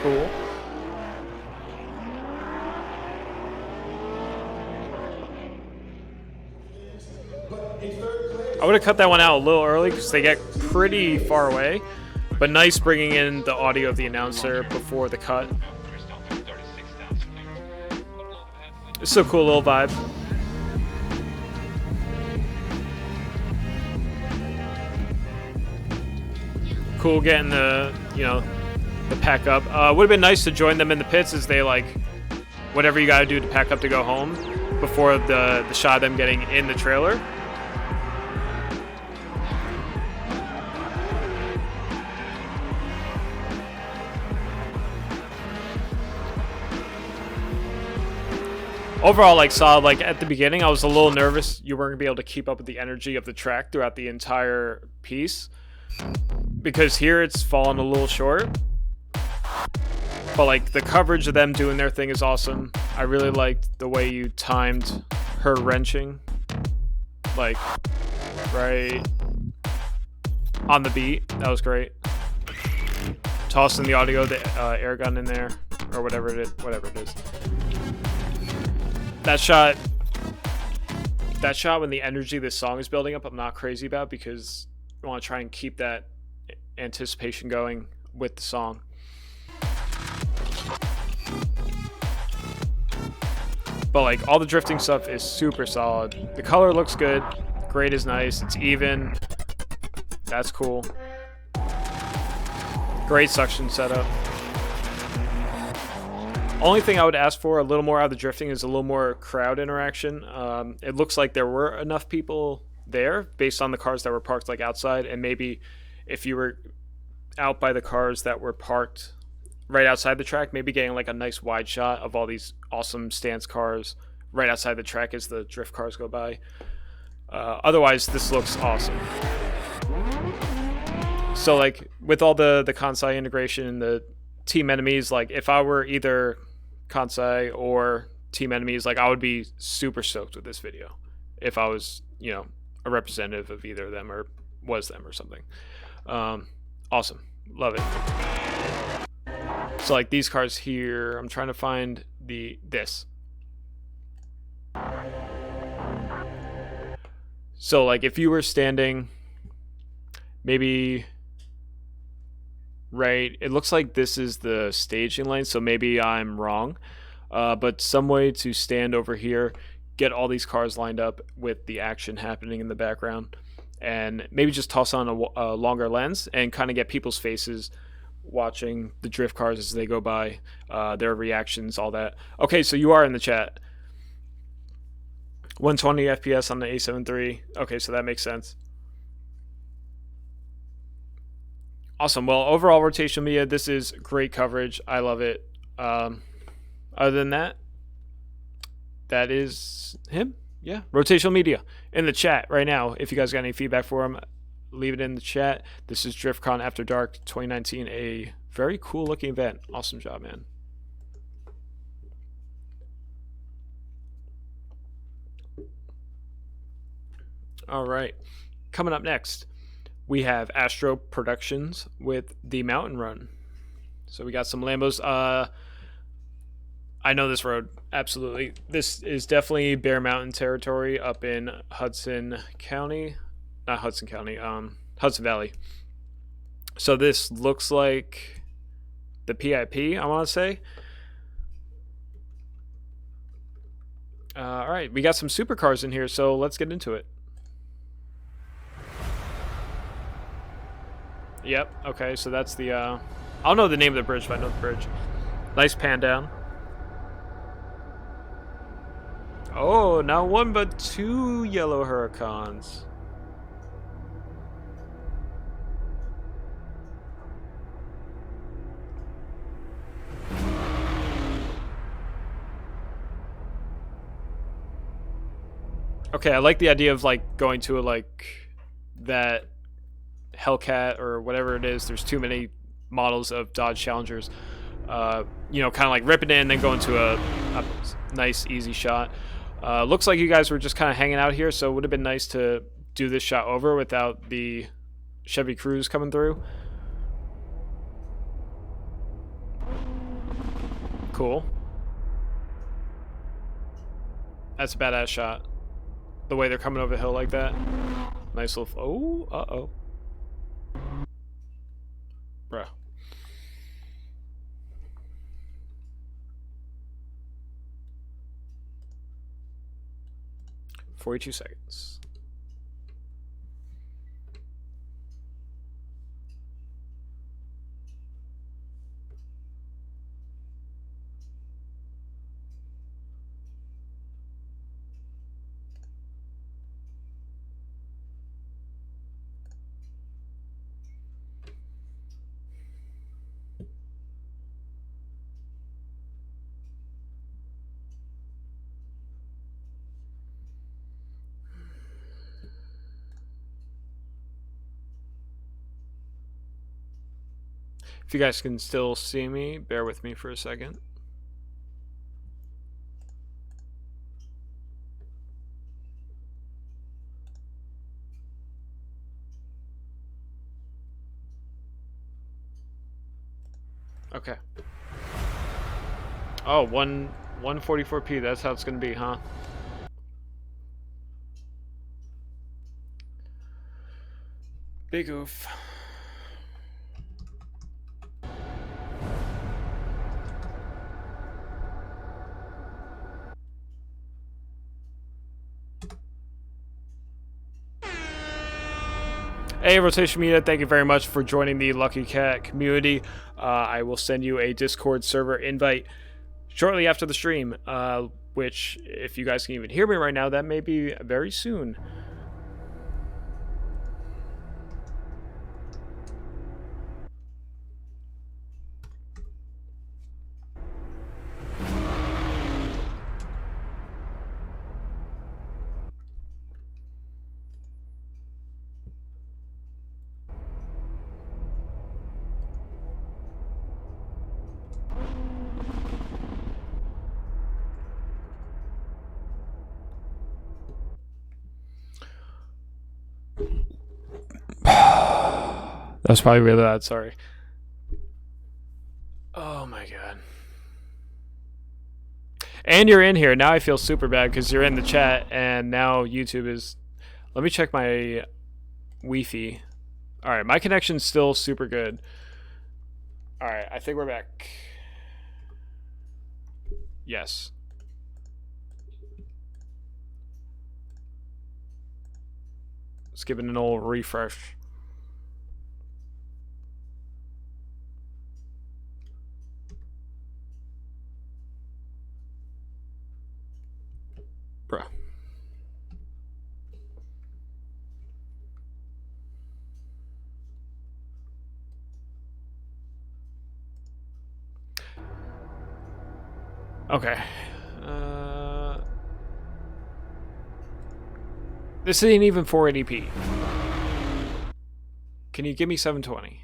Cool. I would have cut that one out a little early because they get pretty far away, but nice bringing in the audio of the announcer before the cut. It's so cool, little vibe. Cool getting the, the pack up. Would have been nice to join them in the pits as they like whatever you got to do to pack up to go home before the shot of them getting in the trailer. Overall, like, solid. Like, at the beginning, I was a little nervous you weren't going to be able to keep up with the energy of the track throughout the entire piece. Because here it's fallen a little short. But, like, the coverage of them doing their thing is awesome. I really liked the way you timed her wrenching. Like, right on the beat. That was great. Tossing the audio, the air gun in there. Or whatever it is. That shot when the energy of this song is building up, I'm not crazy about because I want to try and keep that anticipation going with the song. But like all the drifting stuff is super solid. The color looks good. Grade is nice. It's even. That's cool. Great suction setup. Only thing I would ask for a little more out of the drifting is a little more crowd interaction. It looks like there were enough people there based on the cars that were parked like outside, and maybe if you were out by the cars that were parked right outside the track, maybe getting like a nice wide shot of all these awesome stance cars right outside the track as the drift cars go by. Otherwise, this looks awesome. So like with all the Kansai integration and the team enemies, like if I were either Kansai or team enemies, like I would be super stoked with this video if I was, a representative of either of them or was them or something. Awesome. Love it. So like these cars here, I'm trying to find this. So like if you were standing maybe right, it looks like this is the staging lane, so maybe I'm wrong, but some way to stand over here, get all these cars lined up with the action happening in the background, and maybe just toss on a longer lens and kind of get people's faces watching the drift cars as they go by, their reactions, all that. Okay, so you are in the chat. 120 FPS on the A7 III. Okay, so that makes sense. Awesome. Well, overall, Rotational Media, this is great coverage. I love it. Other than that, that is him. Yeah, Rotational Media in the chat right now. If you guys got any feedback for him, leave it in the chat. This is DriftCon After Dark 2019, a very cool looking event. Awesome job, man. All right. Coming up next, we have Astro Productions with the Mountain Run. So we got some Lambos. I know this road. Absolutely. This is definitely Bear Mountain territory up in Hudson County. Not Hudson County, Hudson Valley. So this looks like the PIP, I want to say. All right, we got some supercars in here, so let's get into it. Yep, okay, so that's the, I don't know the name of the bridge, but I know the bridge. Nice pan down. Oh, not one but two yellow Huracans. Okay, I like the idea of like going to a, like that Hellcat or whatever it is. There's too many models of Dodge Challengers. You know, kind of like ripping it in, then going to a nice easy shot. Looks like you guys were just kind of hanging out here, so it would have been nice to do this shot over without the Chevy Cruze coming through. Cool. That's a badass shot. The way they're coming over the hill like that. Nice little... Oh, uh-oh. Bruh. "42 seconds. If you guys can still see me, bear with me for a second. Okay. Oh, 144p, that's how it's gonna be, huh? Big oof. Hey, Rotational Media, thank you very much for joining the Lucky Cat community. I will send you a Discord server invite shortly after the stream, which, if you guys can even hear me right now, that may be very soon. That was probably really loud, sorry. Oh my god. And you're in here. Now I feel super bad because you're in the chat and now YouTube is... Let me check my Wi-Fi. Alright, my connection's still super good. Alright, I think we're back. Yes. Let's give it an old refresh. Bruh. Okay. This ain't even 480p. Can you give me 720?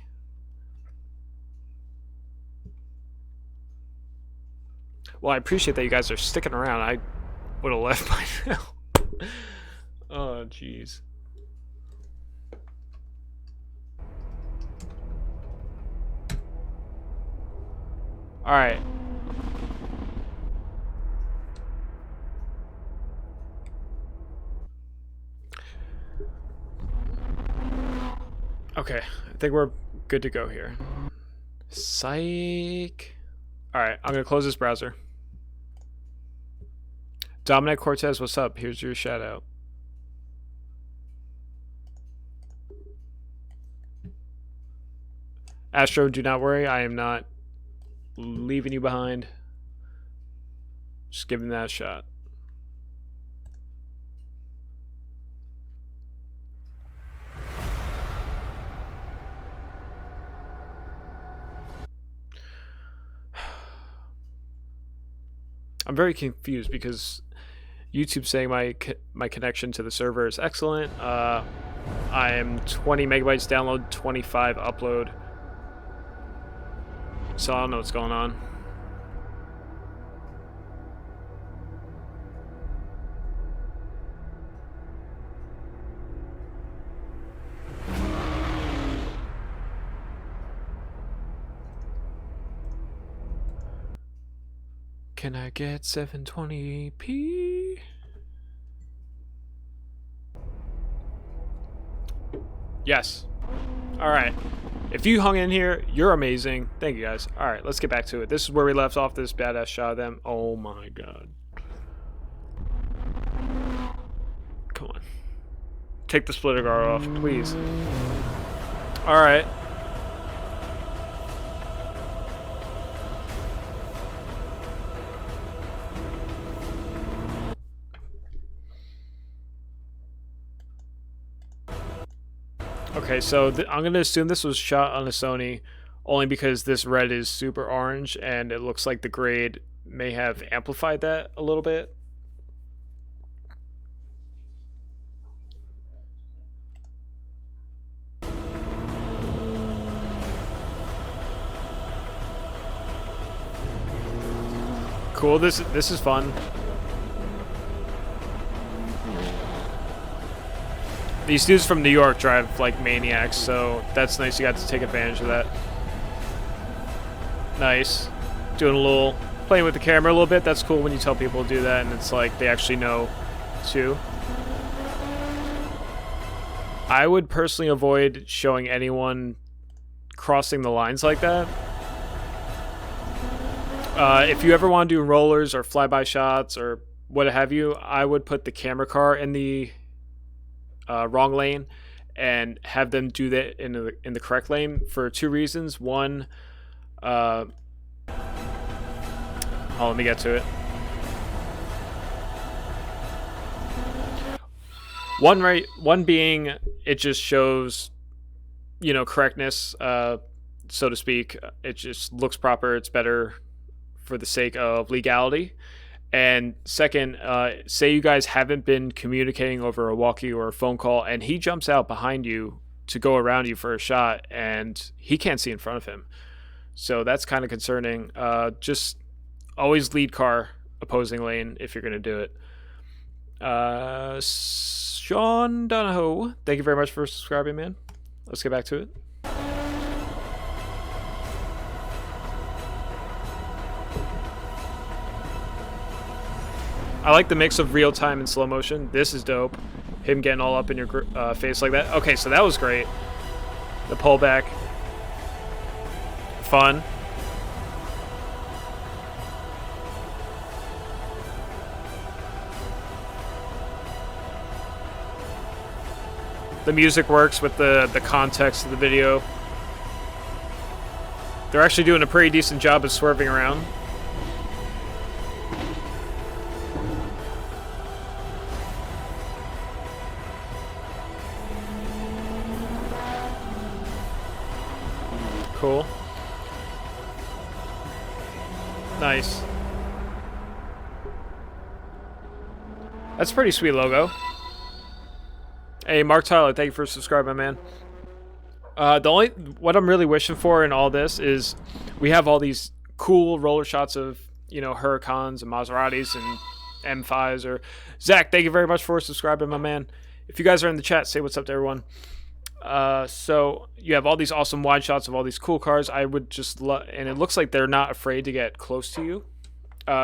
Well, I appreciate that you guys are sticking around. I would have left by now. Oh, jeez. All right. Okay, I think we're good to go here. Psych. All right, I'm gonna close this browser. Dominic Cortez, what's up? Here's your shout out. Astro, do not worry. I am not leaving you behind. Just giving that a shot. I'm very confused because YouTube's saying my connection to the server is excellent. I am 20 megabytes download, 25 upload. So I don't know what's going on. Can I get 720p? Yes. All right. If you hung in here, you're amazing. Thank you, guys. All right, let's get back to it. This is where we left off, this badass shot of them. Oh, my God. Come on. Take the splitter guard off, please. All right. Okay, so I'm going to assume this was shot on a Sony only because this red is super orange and it looks like the grade may have amplified that a little bit. Cool, this is fun. These dudes from New York drive like maniacs, so that's nice. You got to take advantage of that. Nice. Doing a little, playing with the camera a little bit. That's cool when you tell people to do that and it's like they actually know too. I would personally avoid showing anyone crossing the lines like that. If you ever want to do rollers or flyby shots or what have you, I would put the camera car in the wrong lane and have them do that in the correct lane for two reasons. One, let me get to it. One being it just shows, you know, correctness, so to speak. It just looks proper. It's better for the sake of legality. And second, say you guys haven't been communicating over a walkie or a phone call and he jumps out behind you to go around you for a shot and he can't see in front of him. So that's kind of concerning. Just always lead car opposing lane if you're going to do it. Sean Donahoe, thank you very much for subscribing, man. Let's get back to it. I like the mix of real time and slow motion. This is dope. Him getting all up in your face like that. Okay, so that was great. The pullback. Fun. The music works with the context of the video. They're actually doing a pretty decent job of swerving around. Cool. Nice. That's a pretty sweet logo. Hey, Mark Tyler, thank you for subscribing, man. What I'm really wishing for in all this is we have all these cool roller shots of Huracans and Maseratis and M5s. Or Zach, thank you very much for subscribing, my man. If you guys are in the chat, say what's up to everyone. So you have all these awesome wide shots of all these cool cars. I would just and it looks like they're not afraid to get close to you.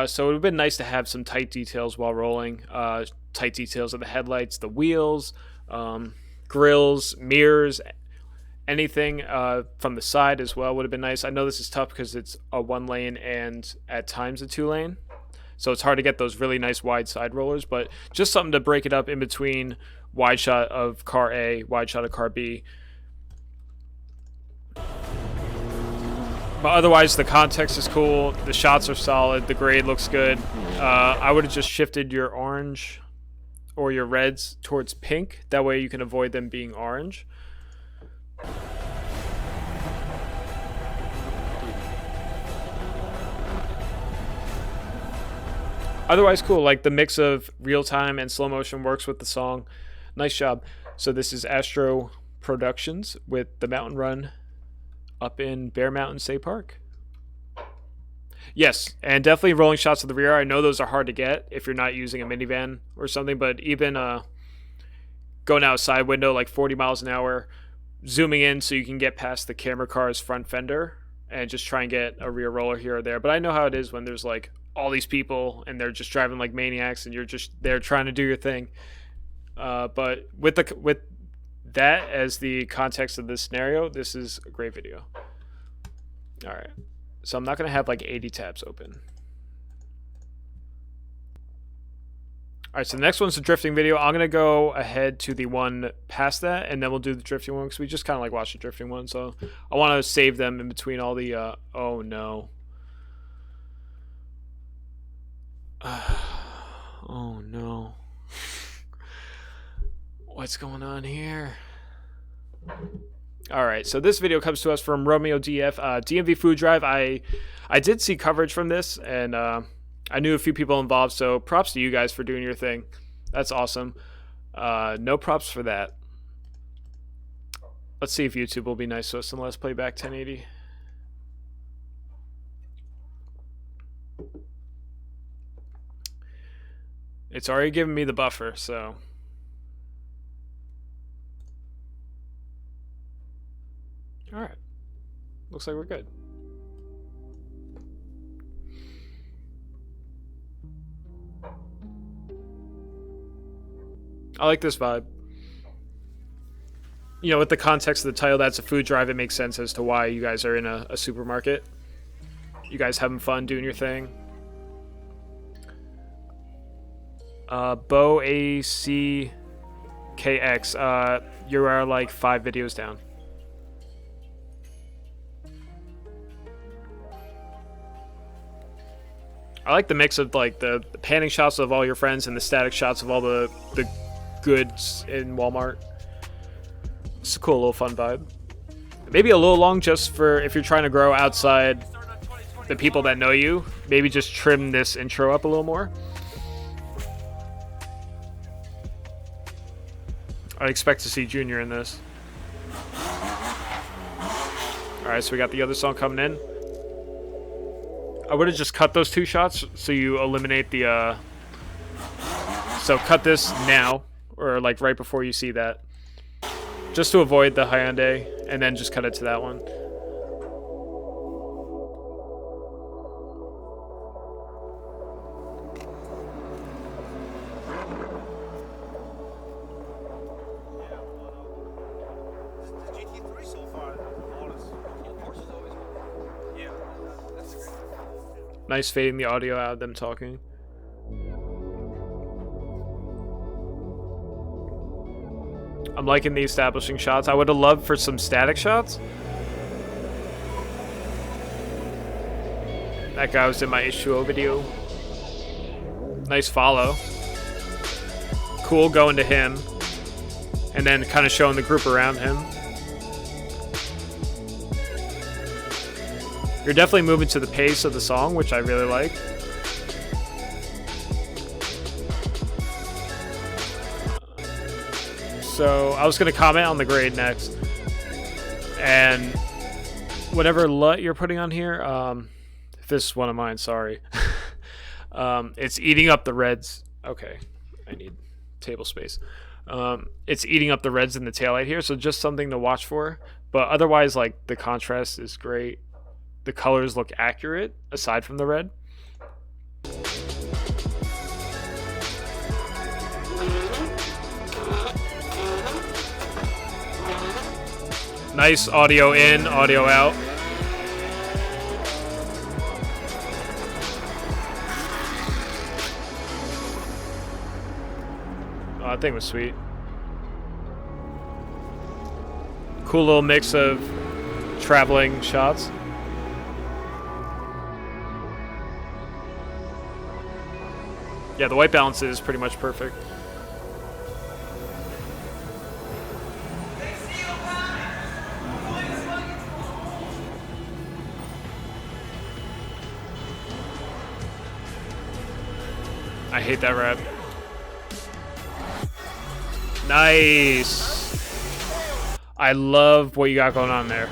So it would have been nice to have some tight details while rolling. Tight details of the headlights, the wheels, grills, mirrors, anything from the side as well would have been nice. I know this is tough because it's a 1 lane and at times a 2 lane. So it's hard to get those really nice wide side rollers, but just something to break it up in between wide shot of car A, wide shot of car B. But otherwise, the context is cool. The shots are solid. The grade looks good. I would have just shifted your orange or your reds towards pink. That way you can avoid them being orange. Otherwise, cool. Like the mix of real time and slow motion works with the song. Nice job. So this is Astro Productions with the Mountain Run up in Bear Mountain State Park. Yes, and definitely rolling shots of the rear. I know those are hard to get if you're not using a minivan or something, but even going out a side window like 40 miles an hour, zooming in so you can get past the camera car's front fender and just try and get a rear roller here or there. But I know how it is when there's like all these people and they're just driving like maniacs and you're just there trying to do your thing. But with that as the context of this scenario, this is a great video. All right, so I'm not gonna have like 80 tabs open. All right, so the next one's the drifting video. I'm gonna go ahead to the one past that, and then we'll do the drifting one because we just kind of like watched the drifting one. So I want to save them in between all the. Oh no. Oh no. What's going on here? All right, so this video comes to us from Romeo DMV Food Drive. I did see coverage from this, and I knew a few people involved, so props to you guys for doing your thing. That's awesome. No props for that. Let's see if YouTube will be nice to us and let us play back 1080. It's already giving me the buffer, so... Alright. Looks like we're good. I like this vibe. You know, with the context of the title, that's a food drive, it makes sense as to why you guys are in a supermarket. You guys having fun doing your thing. Bo ACKX, you are like 5 videos down. I like the mix of like the panning shots of all your friends and the static shots of all the goods in Walmart. It's a cool little fun vibe. Maybe a little long just for if you're trying to grow outside the people that know you. Maybe just trim this intro up a little more. I expect to see Junior in this. Alright, so we got the other song coming in. I would have just cut those 2 shots so you eliminate the so cut this now or like right before you see that, just to avoid the Hyundai, and then just cut it to that one. Nice fading the audio out of them talking. I'm liking the establishing shots. I would have loved for some static shots. That guy was in my H2O video. Nice follow. Cool going to him. And then kind of showing the group around him. You're definitely moving to the pace of the song, which I really like. So I was going to comment on the grade next. And whatever LUT you're putting on here, if this is one of mine, sorry. It's eating up the reds. Okay, I need table space. It's eating up the reds in the taillight here, so just something to watch for. But otherwise, like, the contrast is great. The colors look accurate aside from the red. Nice audio in, audio out. Oh, that thing was sweet. Cool little mix of traveling shots. Yeah, the white balance is pretty much perfect. I hate that wrap. Nice. I love what you got going on there.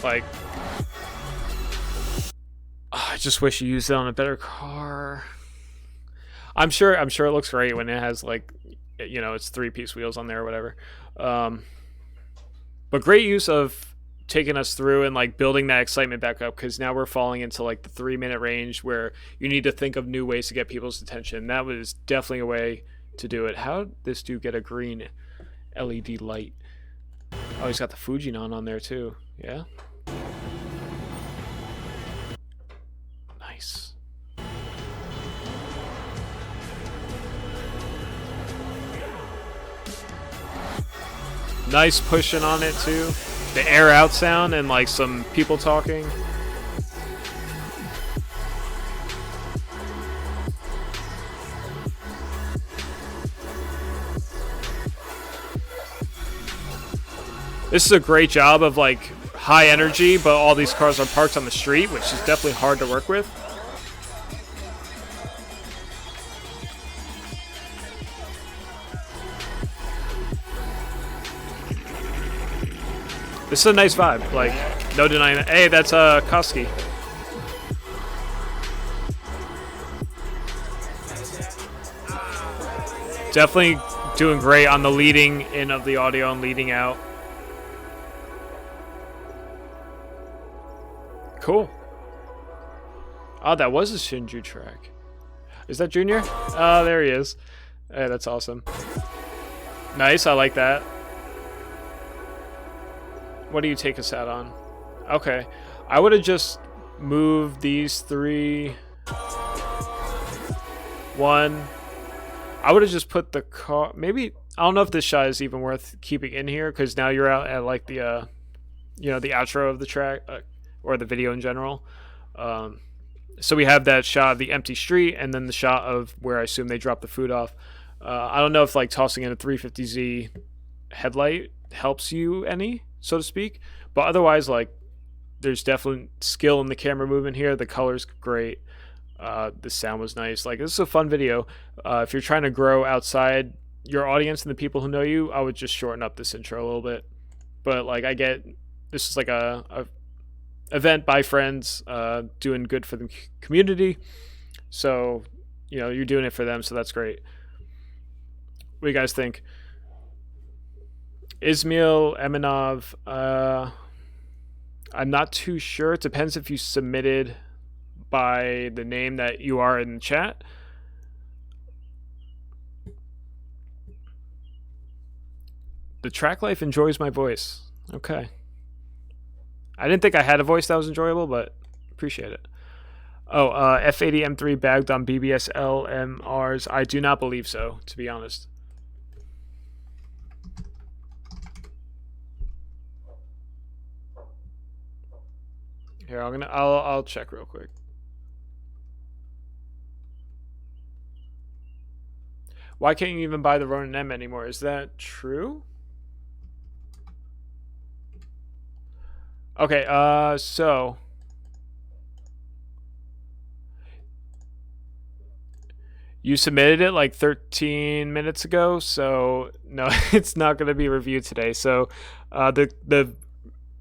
Like, I just wish you used it on a better car. I'm sure it looks great when it has, like, you know, it's 3-piece wheels on there or whatever. But great use of taking us through and, like, building that excitement back up, because now we're falling into, like, the 3-minute range where you need to think of new ways to get people's attention. That was definitely a way to do it. How did this dude get a green LED light? Oh, he's got the Fujinon on there too. Yeah. Nice. Nice pushing on it too. The air out sound and, like, some people talking. This is a great job of, like, high energy, but all these cars are parked on the street, which is definitely hard to work with. This is a nice vibe, like, no denying that. Hey, that's Koski. Definitely doing great on the leading in of the audio and leading out. Cool. Oh, that was a Shinju track. Is that Junior? Oh, there he is. Hey, that's awesome. Nice, I like that. What do you take us out on? Okay. I would have just moved these 3. 1. I would have just put the car... Maybe... I don't know if this shot is even worth keeping in here, because now you're out at, like, the, you know, the outro of the track, or the video in general. So we have that shot of the empty street, and then the shot of where I assume they dropped the food off. I don't know if, like, tossing in a 350Z headlight helps you any, so to speak. But otherwise, like, there's definitely skill in the camera movement here. The color's great. The sound was nice. Like, this is a fun video. If you're trying to grow outside your audience and the people who know you, I would just shorten up this intro a little bit. But, like, I get this is like a event by friends, doing good for the community. So, you know, you're doing it for them, so that's great. What do you guys think? Ismail Eminov, I'm not too sure. It depends if you submitted by the name that you are in the chat. The track life enjoys my voice. Okay. I didn't think I had a voice that was enjoyable, but appreciate it. Oh, F80 M3 bagged on BBS LMRs. I do not believe so, to be honest. Here, I'll check real quick. Why can't you even buy the Ronin M anymore? Is that true? Okay, so you submitted it like 13 minutes ago, so no, it's not going to be reviewed today. So the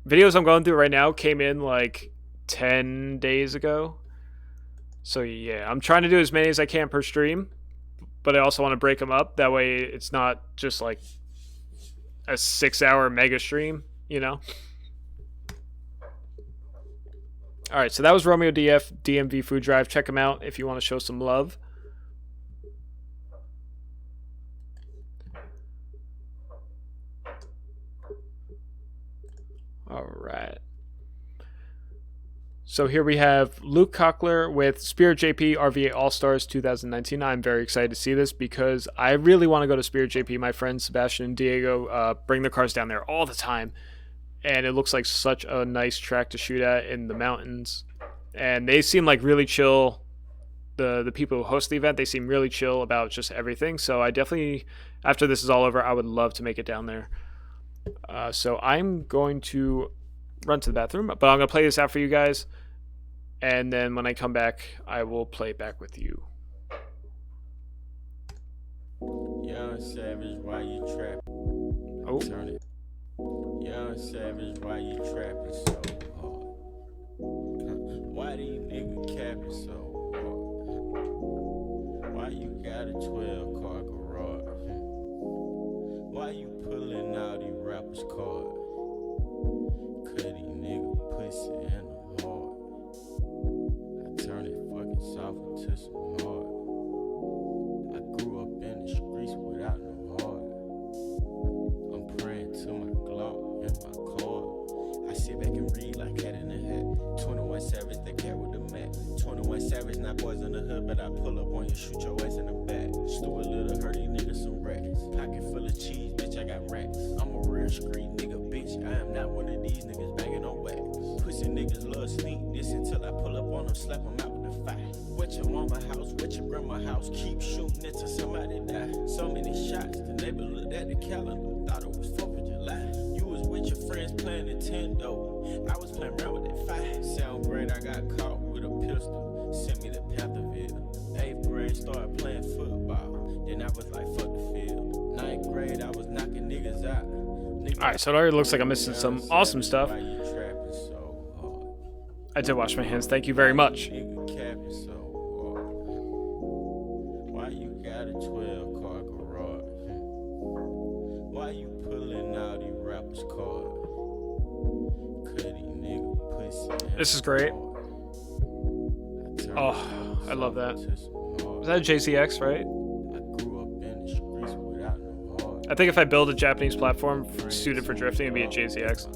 videos I'm going through right now came in like 10 days ago. So yeah, I'm trying to do as many as I can per stream, but I also want to break them up. That way it's not just like a 6-hour mega stream, you know? All right, so that was Romeo DMV Food Drive. Check him out if you want to show some love. All right. So here we have Luke Cochlear with Spirit JP RVA All-Stars 2019. I'm very excited to see this because I really want to go to Spirit JP. My friends Sebastian and Diego bring their cars down there all the time. And it looks like such a nice track to shoot at in the mountains. And they seem like really chill. The people who host the event, they seem really chill about just everything. So I definitely, after this is all over, I would love to make it down there. So I'm going to run to the bathroom, but I'm going to play this out for you guys. And then when I come back, I will play it back with you. Young Savage, why you trapping? Oh. Turn it. Young Savage, why you trapping so hard? Why these niggas capping so hard? Why you got a 12-car garage? Why you pulling out these rappers' cards? Cause these niggas pussy and I'm hard. I turn it fucking soft into some hard. I grew up in the streets without no heart. I'm praying to my Glock and my car. I sit back and read like cat in the hat. 21 Savage, the cat with the Mac. 21 Savage, not boys in the hood, but I pull up on you, shoot your ass in the back. Stuart Little, hurt these niggas some racks. Pocket full of cheese, bitch, I got racks. I'm a real street nigga, bitch. I am not one of these niggas banging on wax. Pussy niggas love sneak this until I pull up on them, slap them out with the fire. What your mama house, what your grandma house, keep shooting until somebody die. So many shots, the neighbor looked at the calendar, thought it was 4th of July. You was with your friends playing Nintendo, I was playing around with that fire. Sound great, I got caught with a pistol, sent me to Pantherville. 8th grade, started playing football, then I was like, fuck the field. 9th grade, I was knocking niggas out. Alright, so it already looks like I'm missing some awesome stuff. I did wash my hands. Thank you very much. Why you got a 12-car garage? Why you pulling out these rappers' cards? Cause these niggas pussy. This is great. Oh, I love that. Is that a JCX, right? I think if I build a Japanese platform suited for drifting, it'd be a JCX.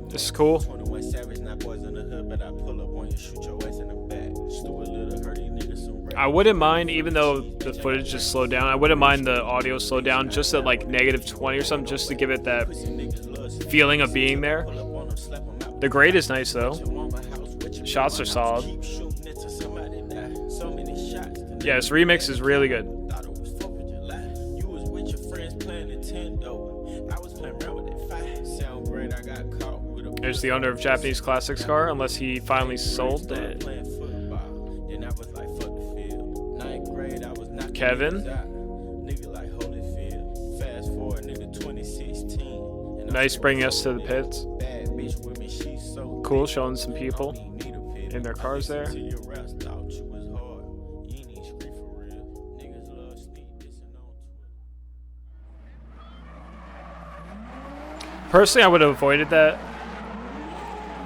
This is cool. I wouldn't mind, even though the footage is slowed down, I wouldn't mind the audio slowed down just at like -20 or something, just to give it that feeling of being there. The grade is nice though. Shots are solid. Yeah, this remix is really good. There's the owner of Japanese Classics car, unless he finally sold it. Kevin. Nice bringing us to the pits. Cool, showing some people in their cars there. Personally, I would have avoided that.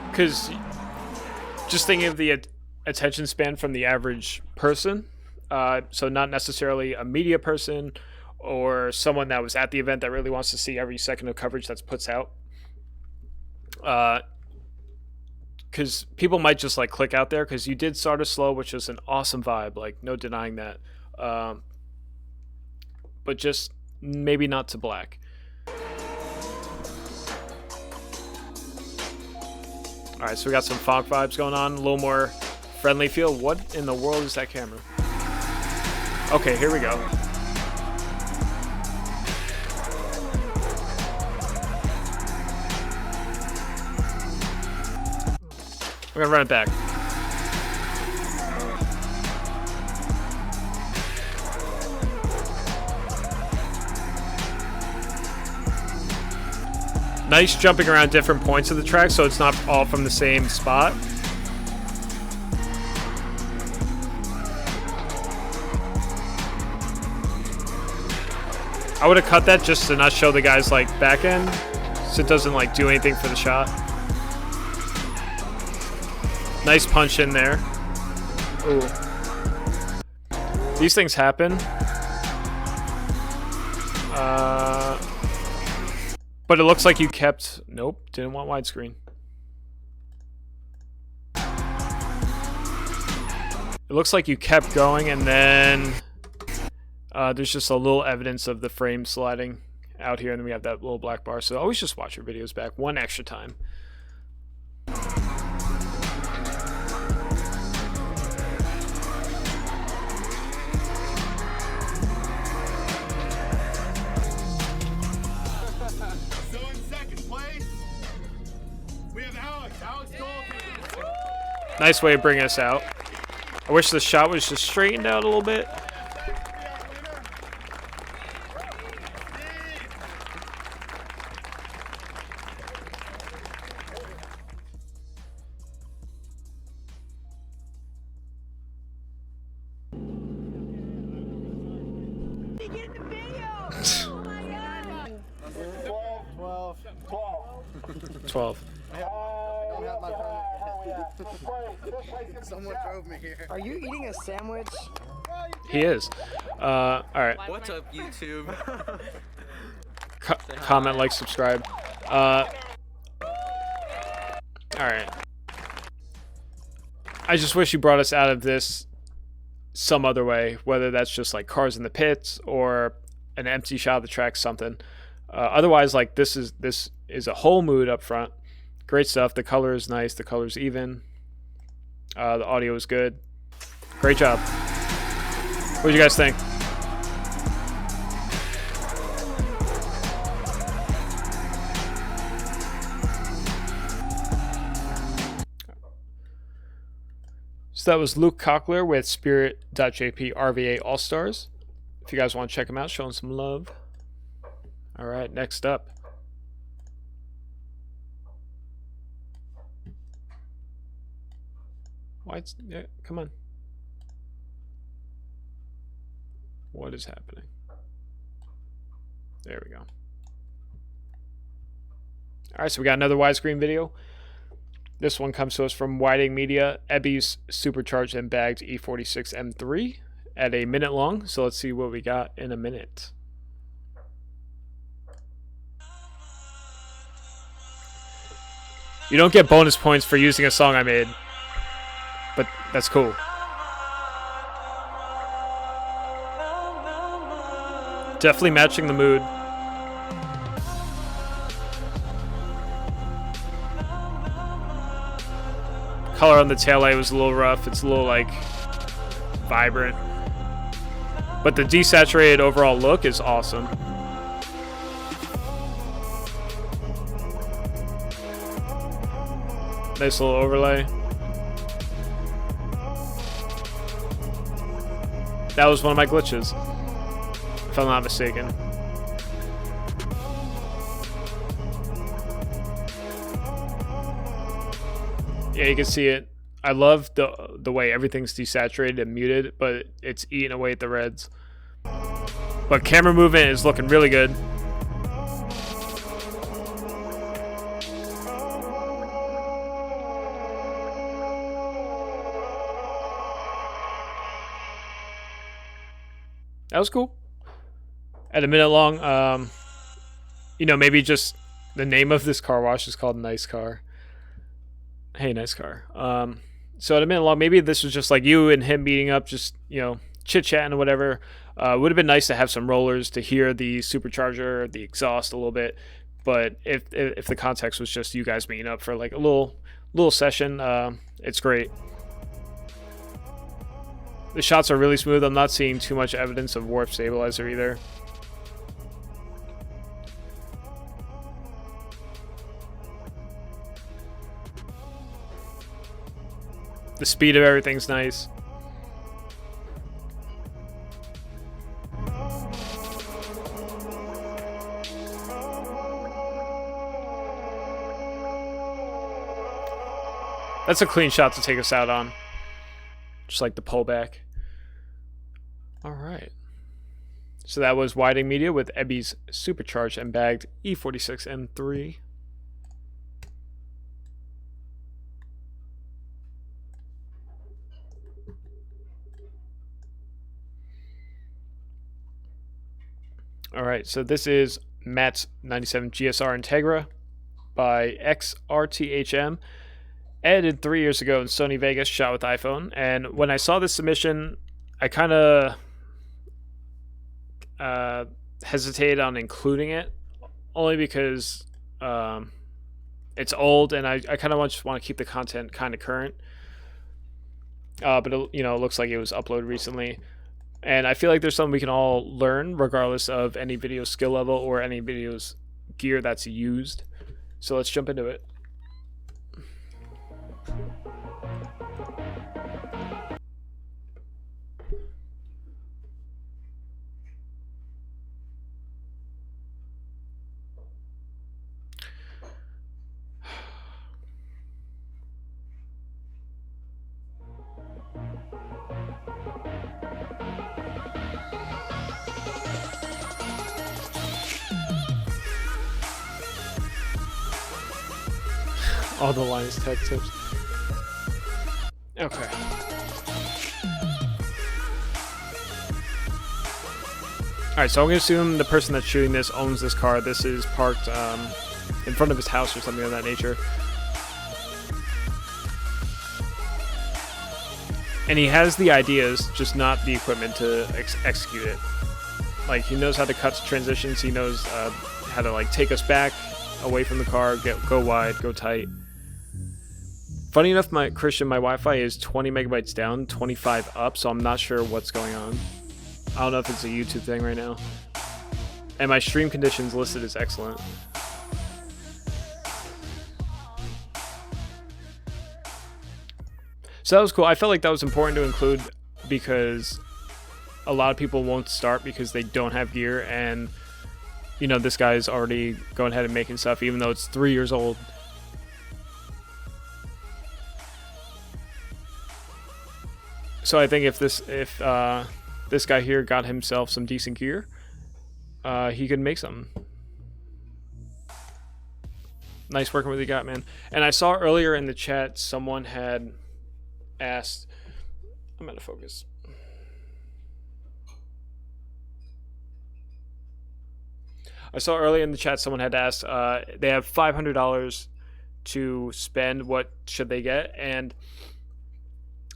Because just thinking of the attention span from the average person, so not necessarily a media person or someone that was at the event that really wants to see every second of coverage that's puts out. Because people might just like click out there because you did start us slow, which is an awesome vibe, like no denying that. But just maybe not to black. All right, so we got some fog vibes going on, a little more friendly feel. What in the world is that camera? Okay, here we go. We're gonna run it back. Nice jumping around different points of the track, so it's not all from the same spot. I would have cut that just to not show the guy's like back end, so it doesn't like do anything for the shot. Nice punch in there. Ooh. These things happen. But it looks like you kept... Nope, didn't want widescreen. It looks like you kept going, and then there's just a little evidence of the frame sliding out here, and then we have that little black bar. So always just watch your videos back one extra time. Nice way of bringing us out. I wish the shot was just straightened out a little bit. Someone drove me here. Are you eating a sandwich? He is. All right. What's up, YouTube? Comment, like, subscribe. All right. I just wish you brought us out of this some other way, whether that's just like cars in the pits or an empty shot of the track, something. Otherwise, like this is a whole mood up front. Great stuff. The color is nice. The color's even. The audio is good. Great job. What do you guys think? So that was Luke Cochlear with Spirit.jp RVA All-Stars. If you guys want to check him out, show him some love. All right, next up. Yeah, come on. What is happening? There we go. All right, so we got another widescreen video. This one comes to us from Mudda Media, Ebby's supercharged and bagged E46 M3 at a minute long. So let's see what we got in a minute. You don't get bonus points for using a song I made, but that's cool. Definitely matching the mood. Color on the taillight was a little rough. It's a little like vibrant, but the desaturated overall look is awesome. Nice little overlay. That was one of my glitches, if I'm not mistaken. Yeah, you can see it. I love the way everything's desaturated and muted, but it's eating away at the reds. But camera movement is looking really good. That was cool. At a minute long, you know, maybe just the name of this car wash is called Nice Car. Hey, nice car. So at a minute long, maybe this was just like you and him meeting up, just, you know, chit-chatting or whatever. Would have been nice to have some rollers to hear the supercharger, the exhaust a little bit. But if the context was just you guys meeting up for like a little session, it's great. The shots are really smooth. I'm not seeing too much evidence of warp stabilizer either. The speed of everything's nice. That's a clean shot to take us out on. Just like the pullback. All right. So that was Whiting Media with Ebby's supercharged and bagged E46 M3. All right, so this is Matt's 97 GSR Integra by XRTHM. Edited 3 years ago in Sony Vegas, shot with iPhone. And when I saw this submission, I kind of hesitated on including it, only because it's old and I kind of just want to keep the content kind of current. But it looks like it was uploaded recently. And I feel like there's something we can all learn regardless of any video skill level or any video's gear that's used. So let's jump into it. All the Linus Tech tips. Okay. Alright, so I'm going to assume the person that's shooting this owns this car. This is parked in front of his house or something of that nature. And he has the ideas, just not the equipment to execute it. Like, he knows how to cut transitions. He knows how to, like, take us back away from the car, go wide, go tight. Funny enough, my Wi-Fi is 20 megabytes down, 25 up, so I'm not sure what's going on. I don't know if it's a YouTube thing right now. And my stream conditions listed as excellent. So that was cool. I felt like that was important to include because a lot of people won't start because they don't have gear, and this guy's already going ahead and making stuff even though it's 3 years old. So I think if this guy here got himself some decent gear, he could make something. Nice working with you got, man. And I saw earlier in the chat someone had asked, I'm out of focus. I saw earlier in the chat someone had asked, they have $500 to spend, what should they get? And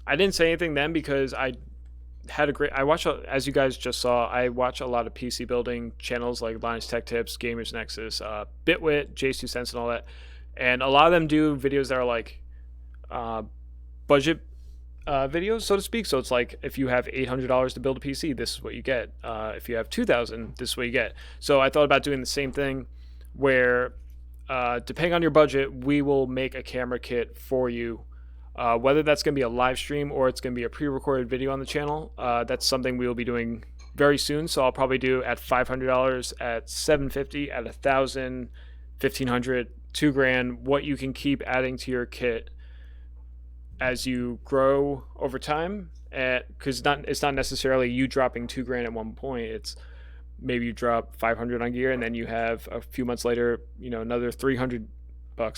I didn't say anything then because I watch, as you guys just saw, I watch a lot of PC building channels like Linus Tech Tips, Gamers Nexus, Bitwit, Jaso Films, and all that. And a lot of them do videos that are like budget videos, so to speak. So it's like, if you have $800 to build a PC, this is what you get. If you have $2,000, this is what you get. So I thought about doing the same thing where, depending on your budget, we will make a camera kit for you. Whether that's going to be a live stream or it's going to be a pre-recorded video on the channel, that's something we will be doing very soon. So I'll probably do at $500, at $750, at $1,000, $1,500, $2,000, what you can keep adding to your kit as you grow over time. Because it's not necessarily you dropping $2,000 at one point. It's maybe you drop $500 on gear, and then you have a few months later, another $300,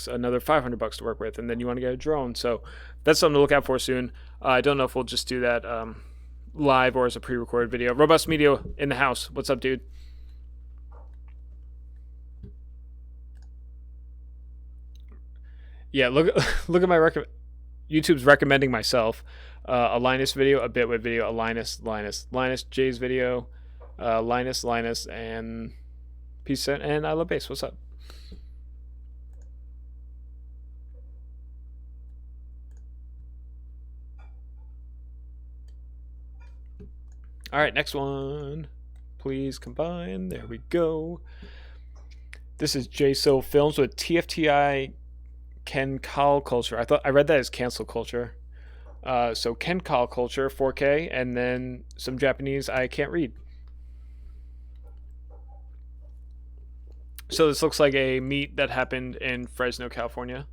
another $500 to work with, and then you want to get a drone. So that's something to look out for soon. I don't know if we'll just do that live or as a pre-recorded video. Robust Media in the house. What's up, dude? Yeah, look at my YouTube's recommending myself. A Linus video, a Bitwit video, a Linus Jay's video, Linus, and Peace and I Love Bass. What's up? All right, next one. Please combine. There we go. This is Jaso Films with TFTI Kenkal Culture. I read that as cancel culture. So Kenkal Culture 4K, and then some Japanese I can't read. So this looks like a meet that happened in Fresno, California.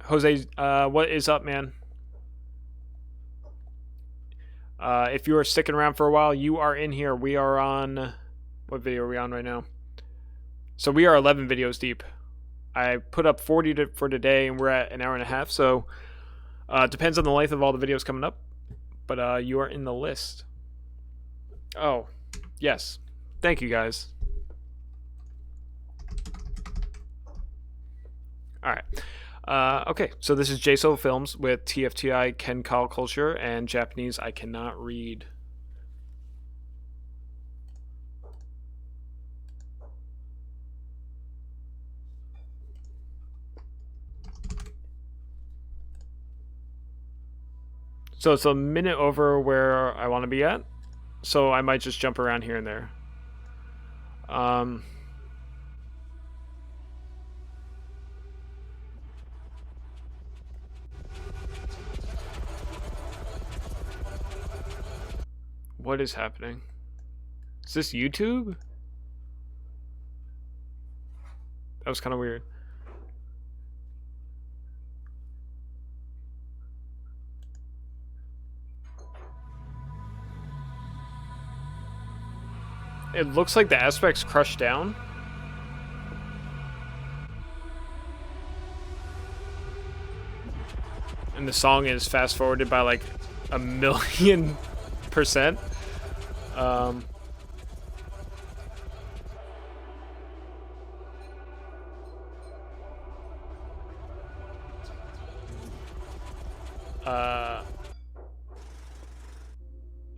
Jose, what is up, man? If you are sticking around for a while, you are in here. We are on... What video are we on right now? So we are 11 videos deep. I put up 40 for today, and we're at an hour and a half. So it depends on the length of all the videos coming up. But you are in the list. Oh, yes. Thank you, guys. All right. Okay, so this is Jaso Films with TFTI Ken Kyle Culture and Japanese I cannot read. So it's a minute over where I want to be at, so I might just jump around here and there. What is happening? Is this YouTube? That was kind of weird. It looks like the aspect's crushed down. And the song is fast forwarded by like 1,000,000%.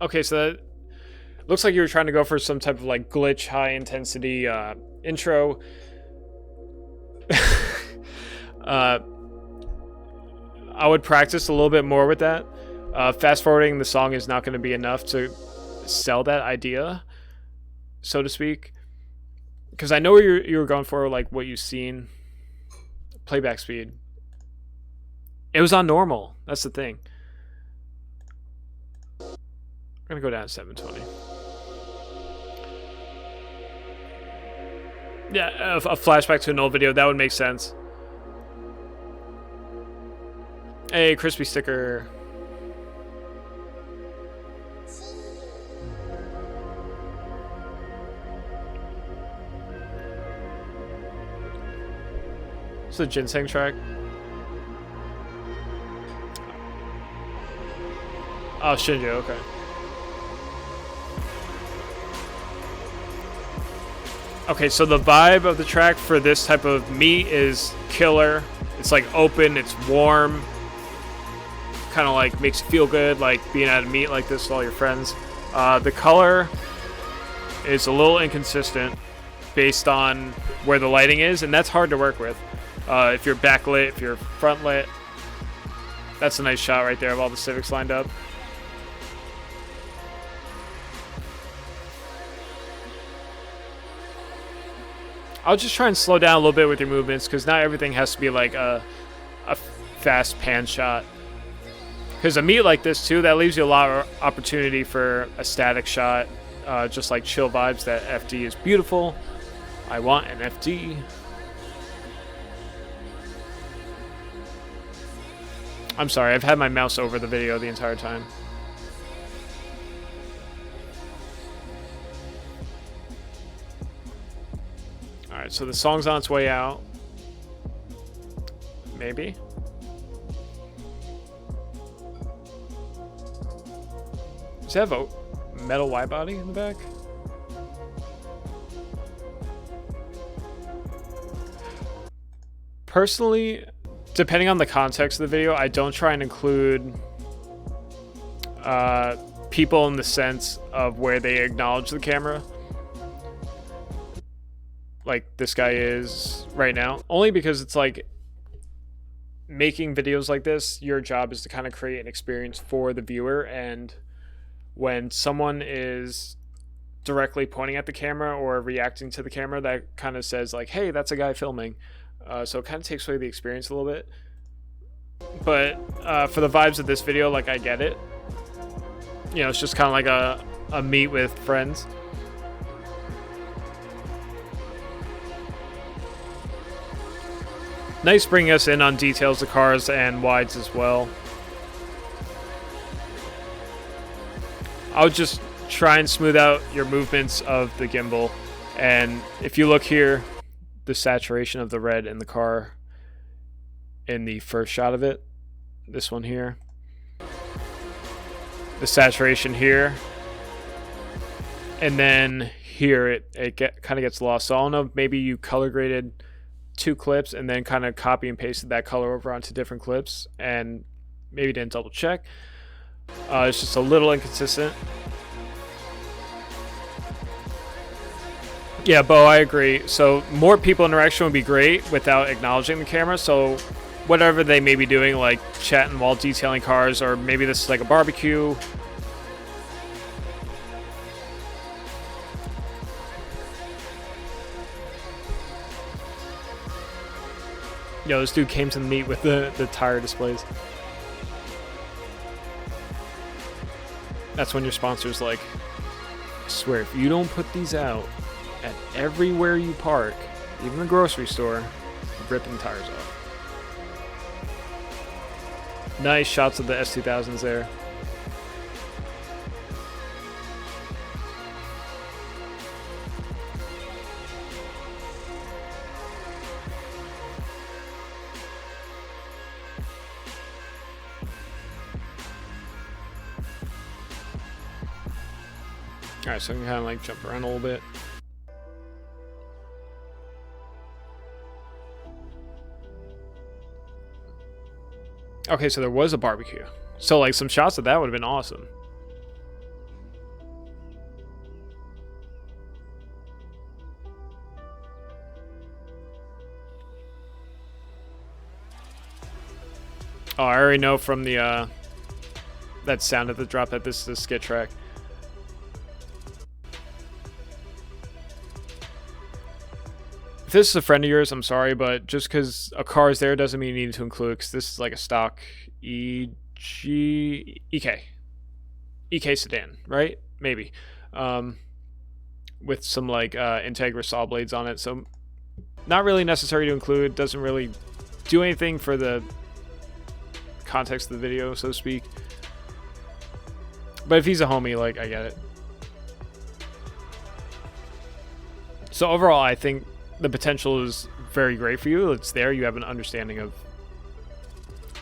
Okay, so that looks like you were trying to go for some type of like glitch, high intensity intro. I would practice a little bit more with that. Fast forwarding the song is not going to be enough to sell that idea, so to speak. Because I know you were going for like what you've seen. Playback speed. It was on normal. That's the thing. I'm going to go down to 720. Yeah, a flashback to an old video. That would make sense. Hey, crispy sticker. It's a ginseng track. Oh, Shinjo, okay. Okay, so the vibe of the track for this type of meat is killer. It's like open, it's warm. Kind of like makes you feel good, like being at a meet like this with all your friends. The color is a little inconsistent based on where the lighting is, and that's hard to work with. If you're backlit, if you're front lit. That's a nice shot right there of all the Civics lined up. I'll just try and slow down a little bit with your movements, because not everything has to be like a fast pan shot. Because a meet like this too, that leaves you a lot of opportunity for a static shot, just like chill vibes. That FD is beautiful. I want an FD. I'm sorry, I've had my mouse over the video the entire time. Alright, so the song's on its way out. Maybe. Does it have a metal wide body in the back? Personally, depending on the context of the video, I don't try and include people in the sense of where they acknowledge the camera. Like this guy is right now. Only because it's like, making videos like this, your job is to kind of create an experience for the viewer, and when someone is directly pointing at the camera or reacting to the camera, that kind of says like, hey, that's a guy filming. So it kind of takes away the experience a little bit. But for the vibes of this video, like, I get it. You know, it's just kind of like a meet with friends. Nice bringing us in on details of cars and wides as well. I'll just try and smooth out your movements of the gimbal. And if you look here, the saturation of the red in the car in the first shot of it, this one here, the saturation here, and then here it kind of gets lost. So I don't know, maybe you color graded 2 clips and then kind of copy and pasted that color over onto different clips and maybe didn't double check. It's just a little inconsistent. Yeah, Bo, I agree. So more people interaction would be great without acknowledging the camera. So whatever they may be doing, like chatting while detailing cars, or maybe this is like a barbecue. Yo, this dude came to the meet with the tire displays. That's when your sponsor's like, I swear, if you don't put these out at everywhere you park, even the grocery store, I'm ripping tires off. Nice shots of the S2000s there. Alright, so I can kind of like jump around a little bit. Okay, so there was a barbecue. So like some shots of that would have been awesome. Oh, I already know from the that sound at the drop that this is a skit track. If this is a friend of yours, I'm sorry, but just because a car is there doesn't mean you need to include it, because this is like a stock EK sedan, right? Maybe. With some like Integra saw blades on it, so not really necessary to include. Doesn't really do anything for the context of the video, so to speak. But if he's a homie, like, I get it. So overall, I think the potential is very great for you. It's there. You have an understanding of,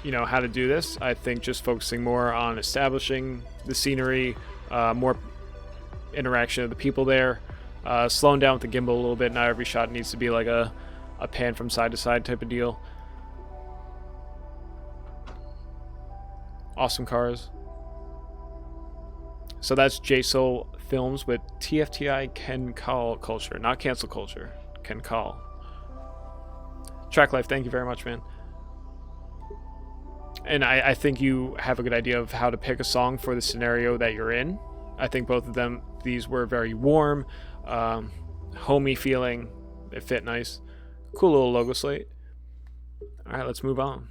you know, how to do this. I think just focusing more on establishing the scenery, more interaction of the people there, slowing down with the gimbal a little bit. Not every shot needs to be like a pan from side to side type of deal. Awesome cars. So that's Jaso Films with TFTI Can Call Culture, not cancel culture. Can call. Track Life, thank you very much, man. And I think you have a good idea of how to pick a song for the scenario that you're in. I think both of them, these were very warm, homey feeling. They fit nice. Cool little logo slate. All right, let's move on.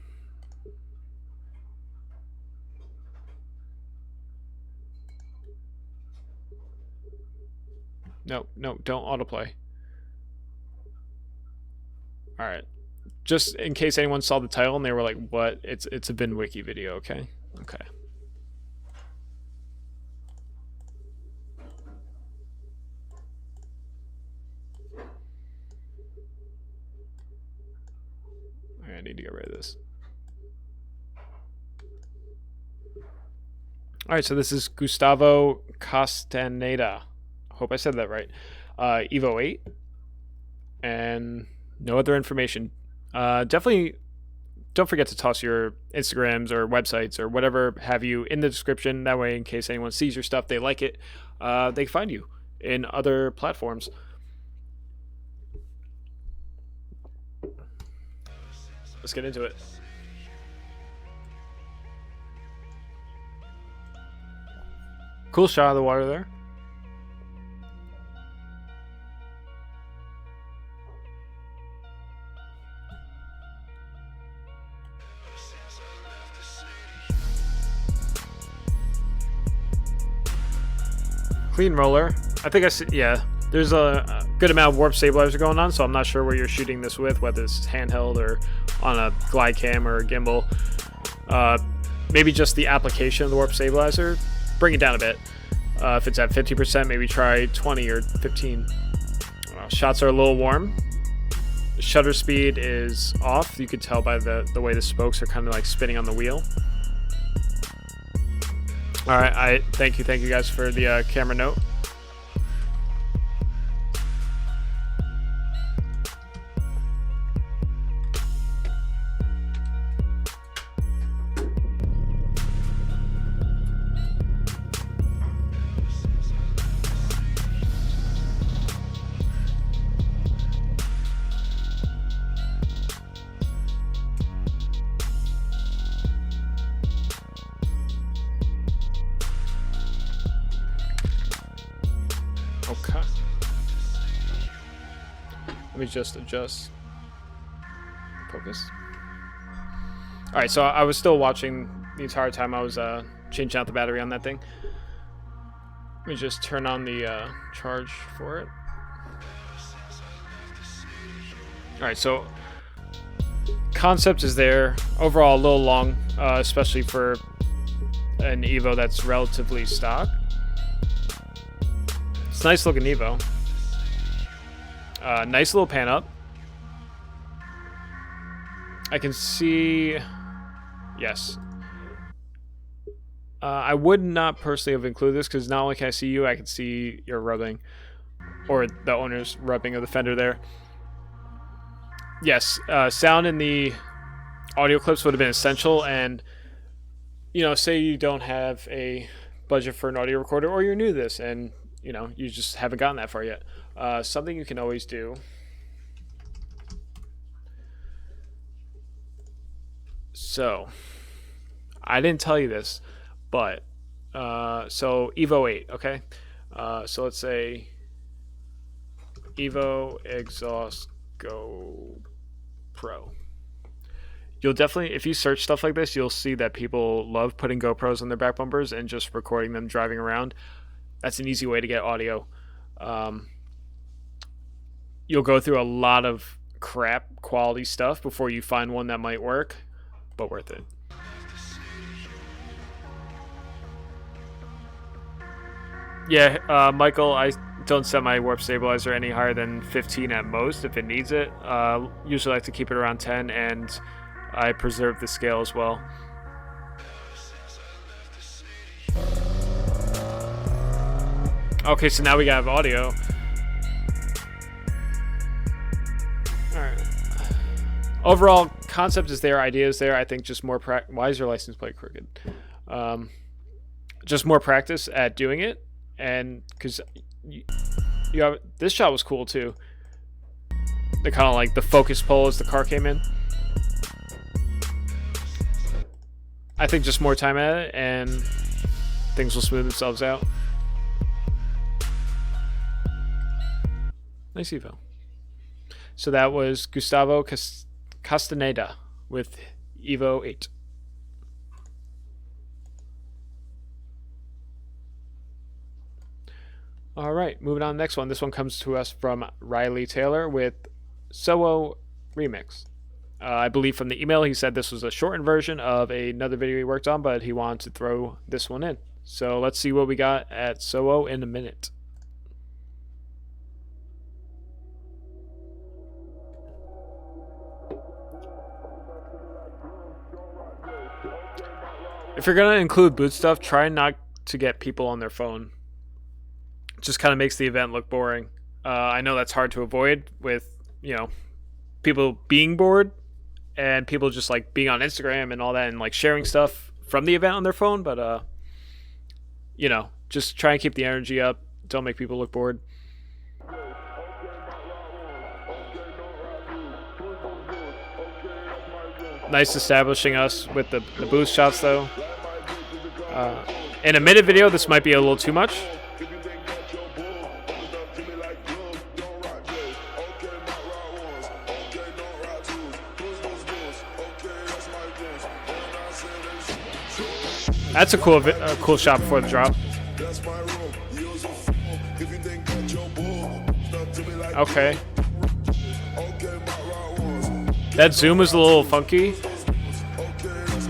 No, don't autoplay. All right, just in case anyone saw the title and they were like, "What?" It's a VinWiki video, okay? Okay. All right, I need to get rid of this. All right, so this is Gustavo Castaneda. Hope I said that right. Evo 8, and no other information. Definitely don't forget to toss your Instagrams or websites or whatever have you in the description. That way, in case anyone sees your stuff, they like it, they can find you in other platforms. Let's get into it. Cool shot of the water there. Clean roller. I think I see, yeah. There's a good amount of warp stabilizer going on, so I'm not sure where you're shooting this with, whether it's handheld or on a glide cam or a gimbal. Maybe just the application of the warp stabilizer, bring it down a bit. If it's at 50%, maybe try 20 or 15. Shots are a little warm. The shutter speed is off. You could tell by the way the spokes are kind of like spinning on the wheel. All right, thank you guys for the camera note. Okay. Let me just adjust focus. All right, so I was still watching the entire time I was changing out the battery on that thing. Let me just turn on the charge for it. All right, so concept is there. Overall, a little long, especially for an Evo that's relatively stock. It's a nice looking Evo. Nice little pan up. I can see... Yes. I would not personally have included this because not only can I see you, I can see your rubbing. Or the owner's rubbing of the fender there. Yes, sound in the audio clips would have been essential, and you know, say you don't have a budget for an audio recorder, or you're new to this and you know, you just haven't gotten that far yet. Something you can always do. So, I didn't tell you this, but so Evo 8, okay? So let's say Evo Exhaust Go Pro. You'll definitely, if you search stuff like this, you'll see that people love putting GoPros on their back bumpers and just recording them driving around. That's an easy way to get audio. You'll go through a lot of crap quality stuff before you find one that might work, but worth it. Yeah, Michael, I don't set my warp stabilizer any higher than 15 at most if it needs it. Usually I like to keep it around 10, and I preserve the scale as well. Okay, so now we have audio. Alright. Overall, concept is there, idea is there. I think just more why is your license plate crooked? Just more practice at doing it, and because you have, this shot was cool too. The kind of like the focus pull as the car came in. I think just more time at it, and things will smooth themselves out. Nice Evo. So that was Gustavo Castaneda with Evo 8. All right, moving on to the next one. This one comes to us from Riley Taylor with Soho Remix. I believe from the email he said this was a shortened version of another video he worked on, but he wanted to throw this one in. So let's see what we got at Soho in a minute. If you're going to include boot stuff, try not to get people on their phone. It just kind of makes the event look boring. I know that's hard to avoid with, you know, people being bored and people just like being on Instagram and all that and like sharing stuff from the event on their phone. But, you know, just try and keep the energy up. Don't make people look bored. Nice establishing us with the boost shots though. In a minute video, this might be a little too much. That's a cool shot before the drop. Okay. That zoom is a little funky,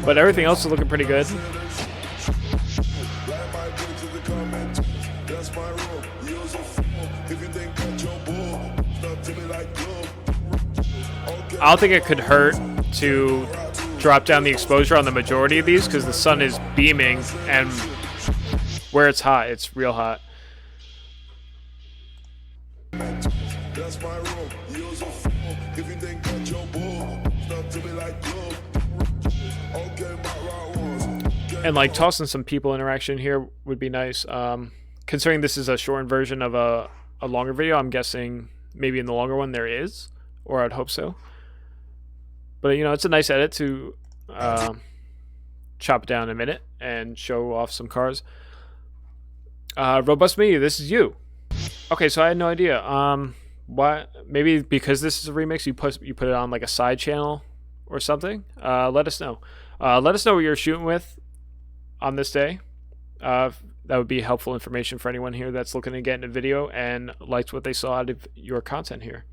but everything else is looking pretty good. I don't think it could hurt to drop down the exposure on the majority of these because the sun is beaming, and where it's hot, it's real hot. And like tossing some people interaction here would be nice. Considering this is a shortened version of a longer video, I'm guessing maybe in the longer one there is, or I'd hope so. But you know, it's a nice edit to chop it down in a minute and show off some cars. Robust Media, this is you. Okay, so I had no idea. Why? Maybe because this is a remix, you put it on like a side channel or something. Let us know. Let us know what you're shooting with on this day. That would be helpful information for anyone here that's looking to get into video and liked what they saw out of your content here.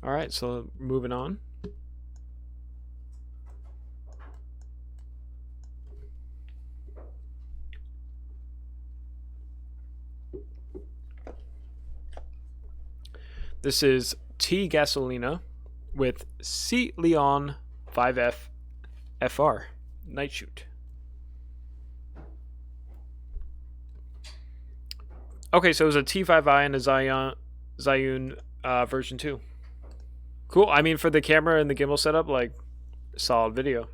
All right, so moving on. This is T Gasolina with C Leon 5F FR Night Shoot. Okay, so it was a T5i and a Zhiyun version 2. Cool. I mean, for the camera and the gimbal setup, like, solid video.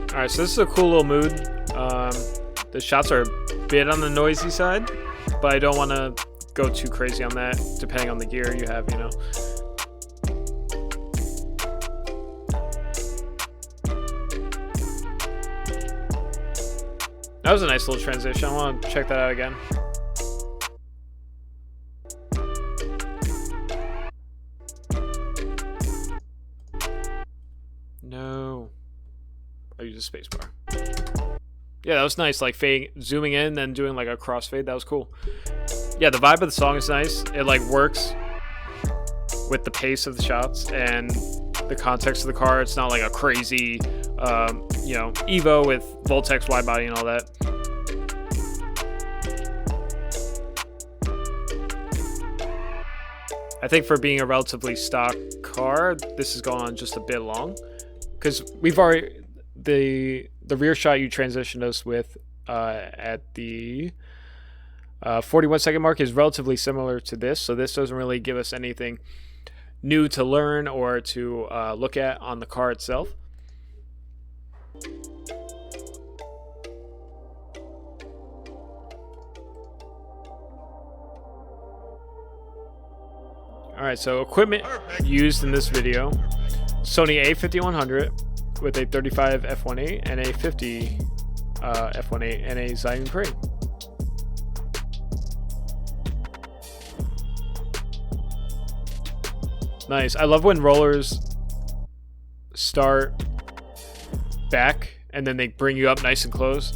Alright, so this is a cool little mood. The shots are a bit on the noisy side, but I don't want to go too crazy on that, depending on the gear you have, you know. That was a nice little transition. I want to check that out again. No. I use a spacebar. Yeah, that was nice. Like zooming in, then doing like a crossfade. That was cool. Yeah, the vibe of the song is nice. It like works with the pace of the shots and the context of the car. It's not like a crazy, you know, Evo with Voltex wide body and all that. I think for being a relatively stock car, this has gone on just a bit long, because we've already the rear shot you transitioned us with at the 41 second mark is relatively similar to this, so this doesn't really give us anything new to learn or to look at on the car itself. Alright, so equipment used in this video: Sony A5100 with a 35 f1.8 and a 50 f1.8 and a Zhiyun crane. Nice. I love when rollers start back and then they bring you up nice and close.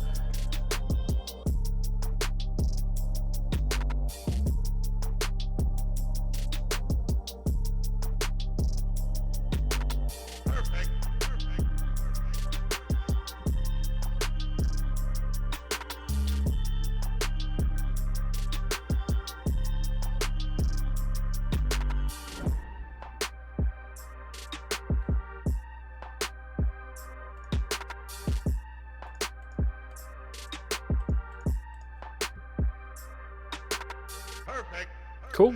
Cool.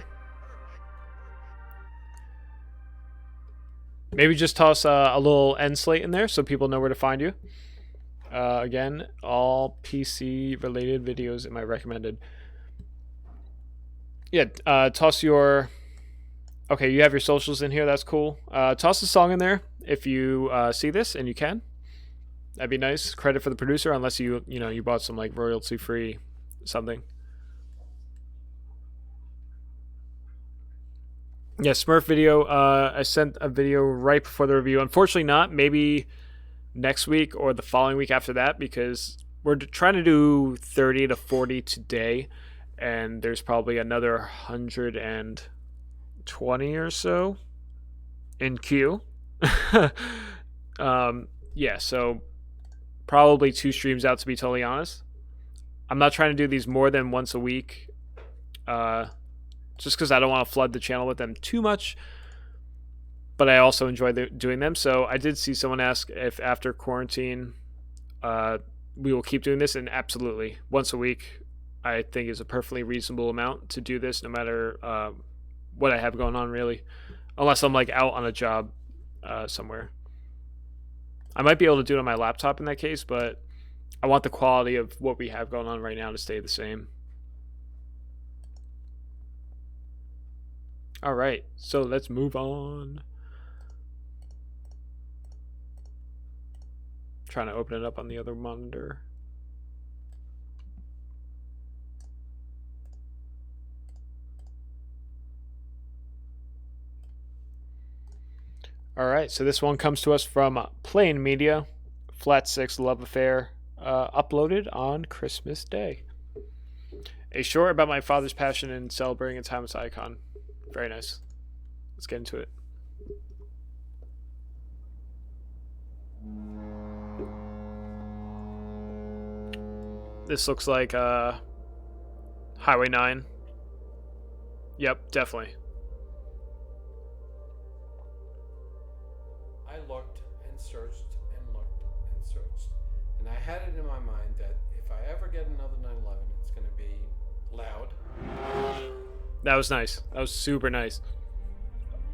Maybe just toss a little end slate in there so people know where to find you. Again, all PC related videos am I recommended. Yeah, toss your... Okay, you have your socials in here. That's cool. Toss a song in there if you see this, and you can. That'd be nice. Credit for the producer, unless you bought some like royalty free something. Yeah, Smurf video. I sent a video right before the review. Unfortunately, not. Maybe next week or the following week after that, because we're trying to do 30 to 40 today, and there's probably another 120 or so in queue. Yeah, so probably 2 streams out, to be totally honest. I'm not trying to do these more than once a week, just because I don't want to flood the channel with them too much, but I also enjoy doing them. So I did see someone ask if after quarantine we will keep doing this, and absolutely, once a week I think is a perfectly reasonable amount to do this, no matter what I have going on, really, unless I'm like out on a job somewhere. I might be able to do it on my laptop in that case, but I want the quality of what we have going on right now to stay the same. All right, so let's move on. Trying to open it up on the other monitor. All right, so this one comes to us from Plain Media, Flat 6 Love Affair, uploaded on Christmas Day. A short about my father's passion in celebrating a timeless icon. Very nice. Let's get into it. This looks like Highway 9. Yep, definitely. I looked and searched and looked and searched, and I had it in my mind that if I ever get another 911, it's going to be loud. That was nice. That was super nice.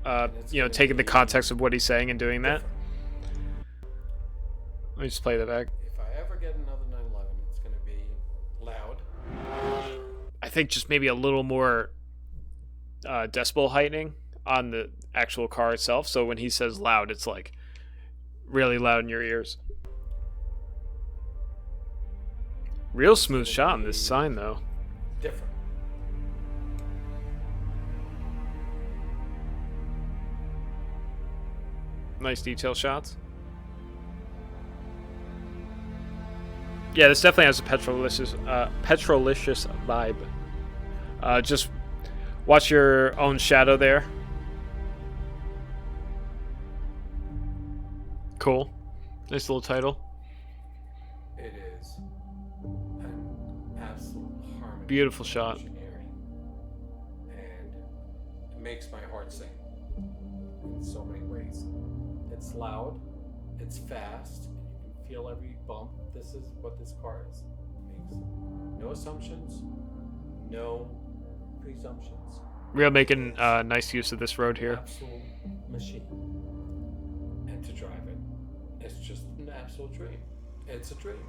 Taking the context of what he's saying and doing that. Let me just play that back. If I ever get another 911, it's going to be loud. I think just maybe a little more decibel heightening on the actual car itself. So when he says loud, it's like really loud in your ears. Real smooth shot on this sign, though. Different. Nice detail shots. Yeah, this definitely has a petrolicious vibe. Just watch your own shadow there. Cool. Nice little title. It is an absolute harmony. Beautiful shot. Engineering. And it makes my heart sing in so many ways. It's loud, it's fast, and you can feel every bump. This is what this car is. It makes no assumptions, no presumptions. We're making nice use of this road here. Absolute machine. And to drive it, it's just an absolute dream. It's a dream.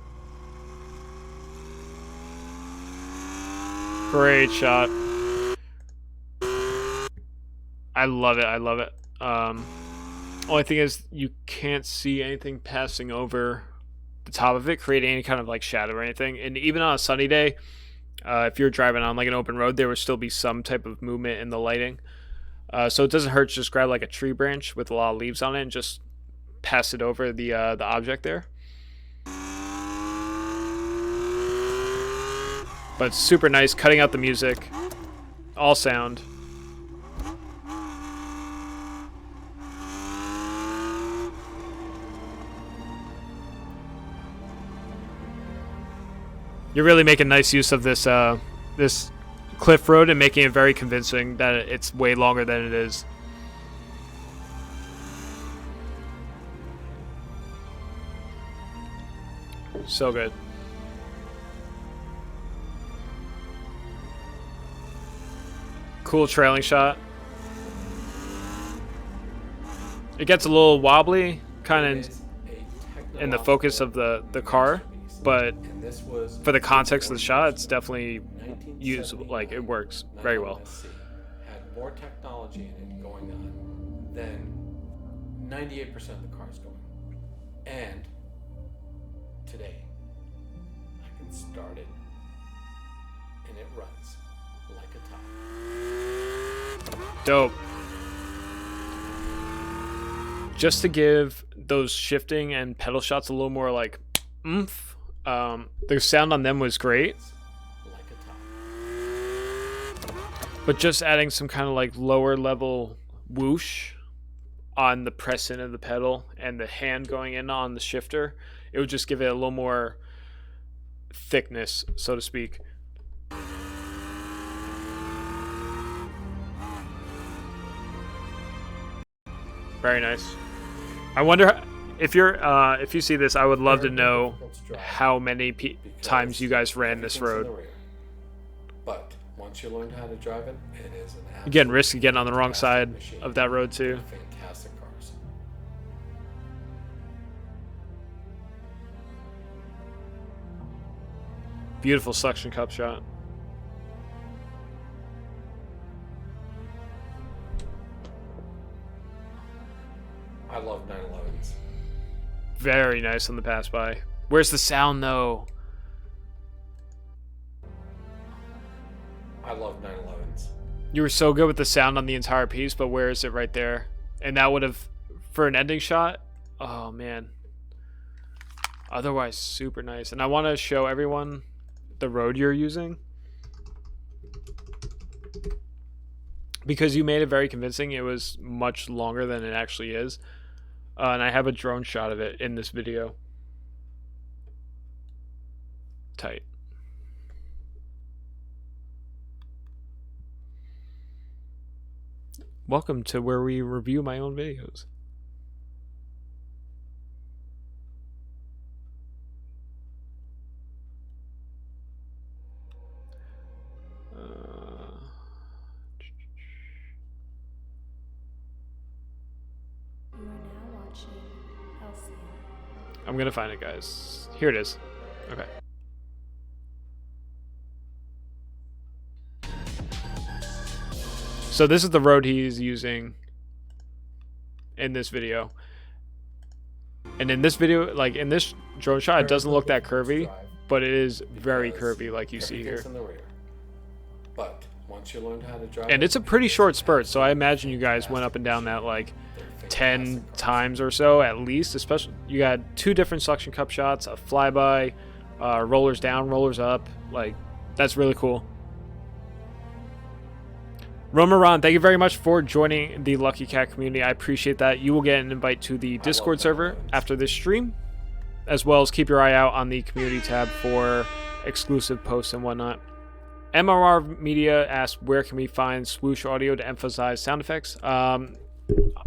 Great shot. I love it. I love it. Only thing is you can't see anything passing over the top of it, creating any kind of like shadow or anything. And even on a sunny day, if you're driving on like an open road, there would still be some type of movement in the lighting. So it doesn't hurt to just grab like a tree branch with a lot of leaves on it and just pass it over the object there. But it's super nice, cutting out the music, all sound. You're really making nice use of this this cliff road and making it very convincing that it's way longer than it is. So good. Cool trailing shot. It gets a little wobbly, kind It of is a in the focus of the car, masterpiece. but And this was for the context of the shot, it's 1979. definitely usable. Like, it works very well. 911SC had more technology in it going on than 98% of the cars going. And today, I can start it and it runs like a top. Dope. Just to give those shifting and pedal shots a little more like oomph. The sound on them was great, Like a top. but just adding some kind of like lower level whoosh on the press in of the pedal and the hand going in on the shifter, it would just give it a little more thickness, so to speak. Very nice. I wonder if if you see this, I would love to know how many times you guys ran this Everything's in road. the rear. But once you learn how to drive it, it is an You're getting absolute risky getting on the wrong fantastic side machine. of that road too. Fantastic cars. Beautiful suction cup shot. I love 911s. Very nice on the pass by. Where's the sound though? I love 911s. You were so good with the sound on the entire piece, but where is it right there? And that would have, for an ending shot, oh man. Otherwise, super nice. And I want to show everyone the road you're using, because you made it very convincing. It was much longer than it actually is. And I have a drone shot of it in this video. Tight. Welcome to where we review my own videos. You are now watching Halcyon. I'm gonna find it, guys. Here it is. Okay. So this is the road he's using in this video. And in this video, like in this drone shot, it doesn't look that curvy, but it is very curvy like you see here. Everything's in the rear. But once you learn how to drive And it's a pretty short spurt, so I imagine you guys went up and down that like 10 times or so at least. Especially, you got 2 different suction cup shots, a flyby, rollers down, rollers up. Like, that's really cool. Romaron, thank you very much for joining the Lucky Cat community. I appreciate that. You will get an invite to the Discord server after this stream, as well as keep your eye out on the community tab for exclusive posts and whatnot. MRR Media asks, where can we find swoosh audio to emphasize sound effects?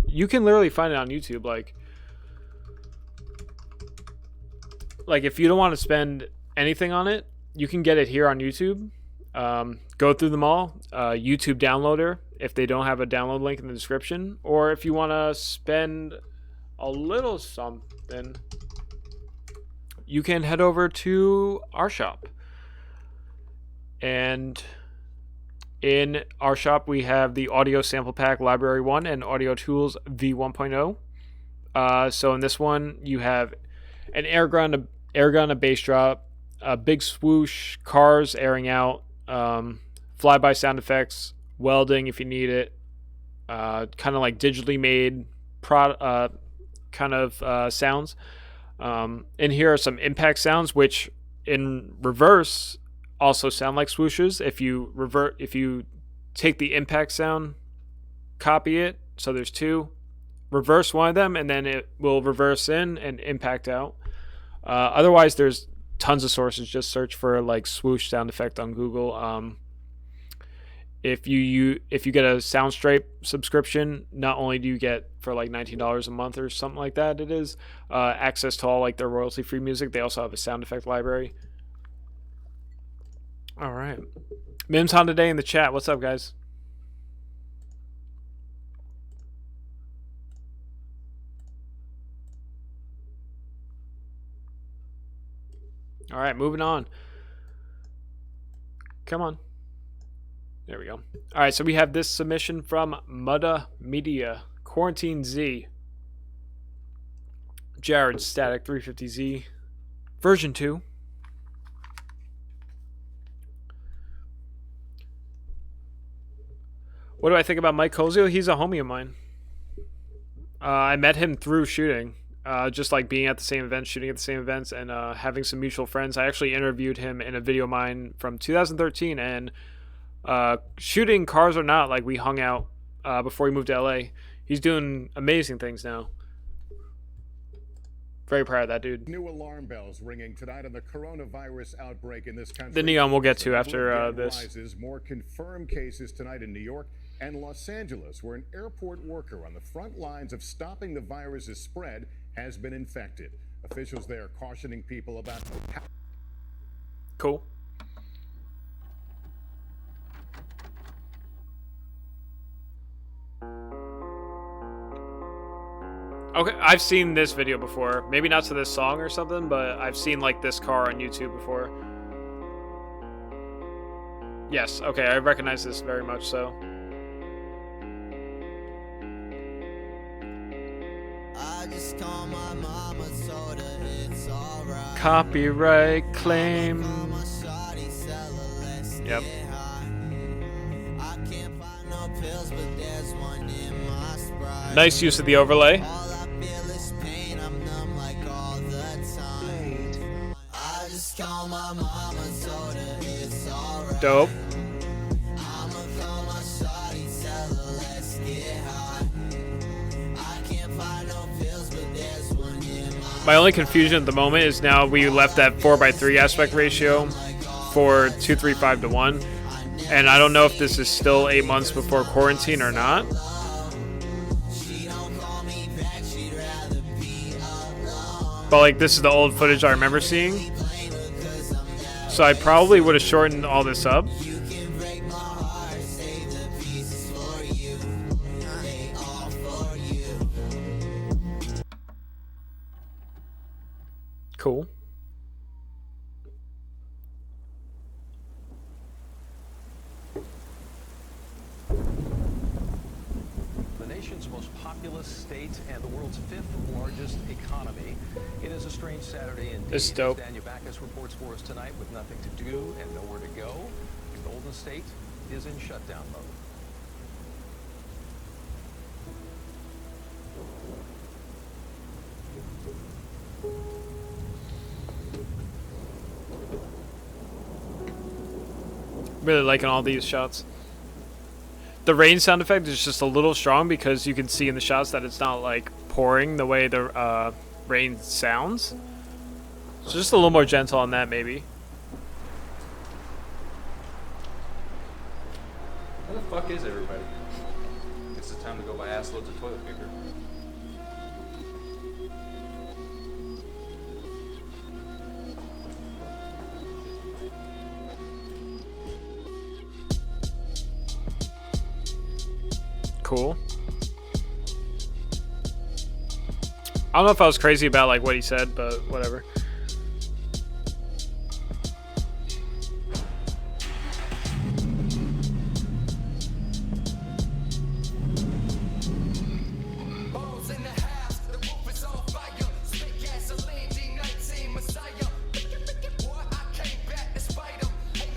You can literally find it on YouTube. Like if you don't want to spend anything on it, you can get it here on YouTube. Go through them all. YouTube downloader, if they don't have a download link in the description. Or if you want to spend a little something, you can head over to our shop. And in our shop, we have the Audio Sample Pack Library 1 and Audio Tools V1.0. So in this one, you have an air gun, a bass drop, a big swoosh, cars airing out, flyby sound effects, welding if you need it, kind of like digitally made sounds. And here are some impact sounds, which in reverse also sound like swooshes. If you take the impact sound, copy it, so there's 2, reverse one of them, and then it will reverse in and impact out. Otherwise, there's tons of sources. Just search for like swoosh sound effect on Google. If you get a Soundstripe subscription, not only do you get for like $19 a month or something like that, it is access to all like their royalty free music. They also have a sound effect library. All right, Mims on today in the chat. What's up, guys? All right, moving on. Come on. There we go. All right, so we have this submission from Mudda Media. Quarantine Z. Jared Static 350Z. Version 2. What do I think about Mike Cozio? He's a homie of mine. I met him through shooting. Just like being at the same events, shooting at the same events, and having some mutual friends. I actually interviewed him in a video of mine from 2013, and shooting Cars or Not, like we hung out before he moved to LA. He's doing amazing things now. Very proud of that dude. New alarm bells ringing tonight on the coronavirus outbreak in this country. The Neon we'll get to after this. More confirmed cases tonight in New York and Los Angeles, where an airport worker on the front lines of stopping the virus's spread has been infected. Officials there cautioning people about how... Cool. Okay, I've seen this video before. Maybe not to this song or something, but I've seen like this car on YouTube before. Yes, okay, I recognize this very much so. I just call my mama, told her it's alright. Copyright claim. Yep. Nice use of the overlay. Dope. My only confusion at the moment is now we left that 4:3 aspect ratio for 2:35:1, and I don't know if this is still 8 months before quarantine or not. But like this is the old footage I remember seeing. So I probably would have shortened all this up. Cool. The nation's most populous state and the world's 5th largest economy. It is a strange Saturday indeed. This is dope. Daniel Backus reports for us tonight with nothing to do and nowhere to go. The Golden State is in shutdown mode. Really liking all these shots. The rain sound effect is just a little strong because you can see in the shots that it's not like pouring the way the rain sounds. So just a little more gentle on that maybe. Where the fuck is everybody? Guess it's time to go buy ass loads of toilet paper. Cool. I don't know if I was crazy about like what he said, but whatever.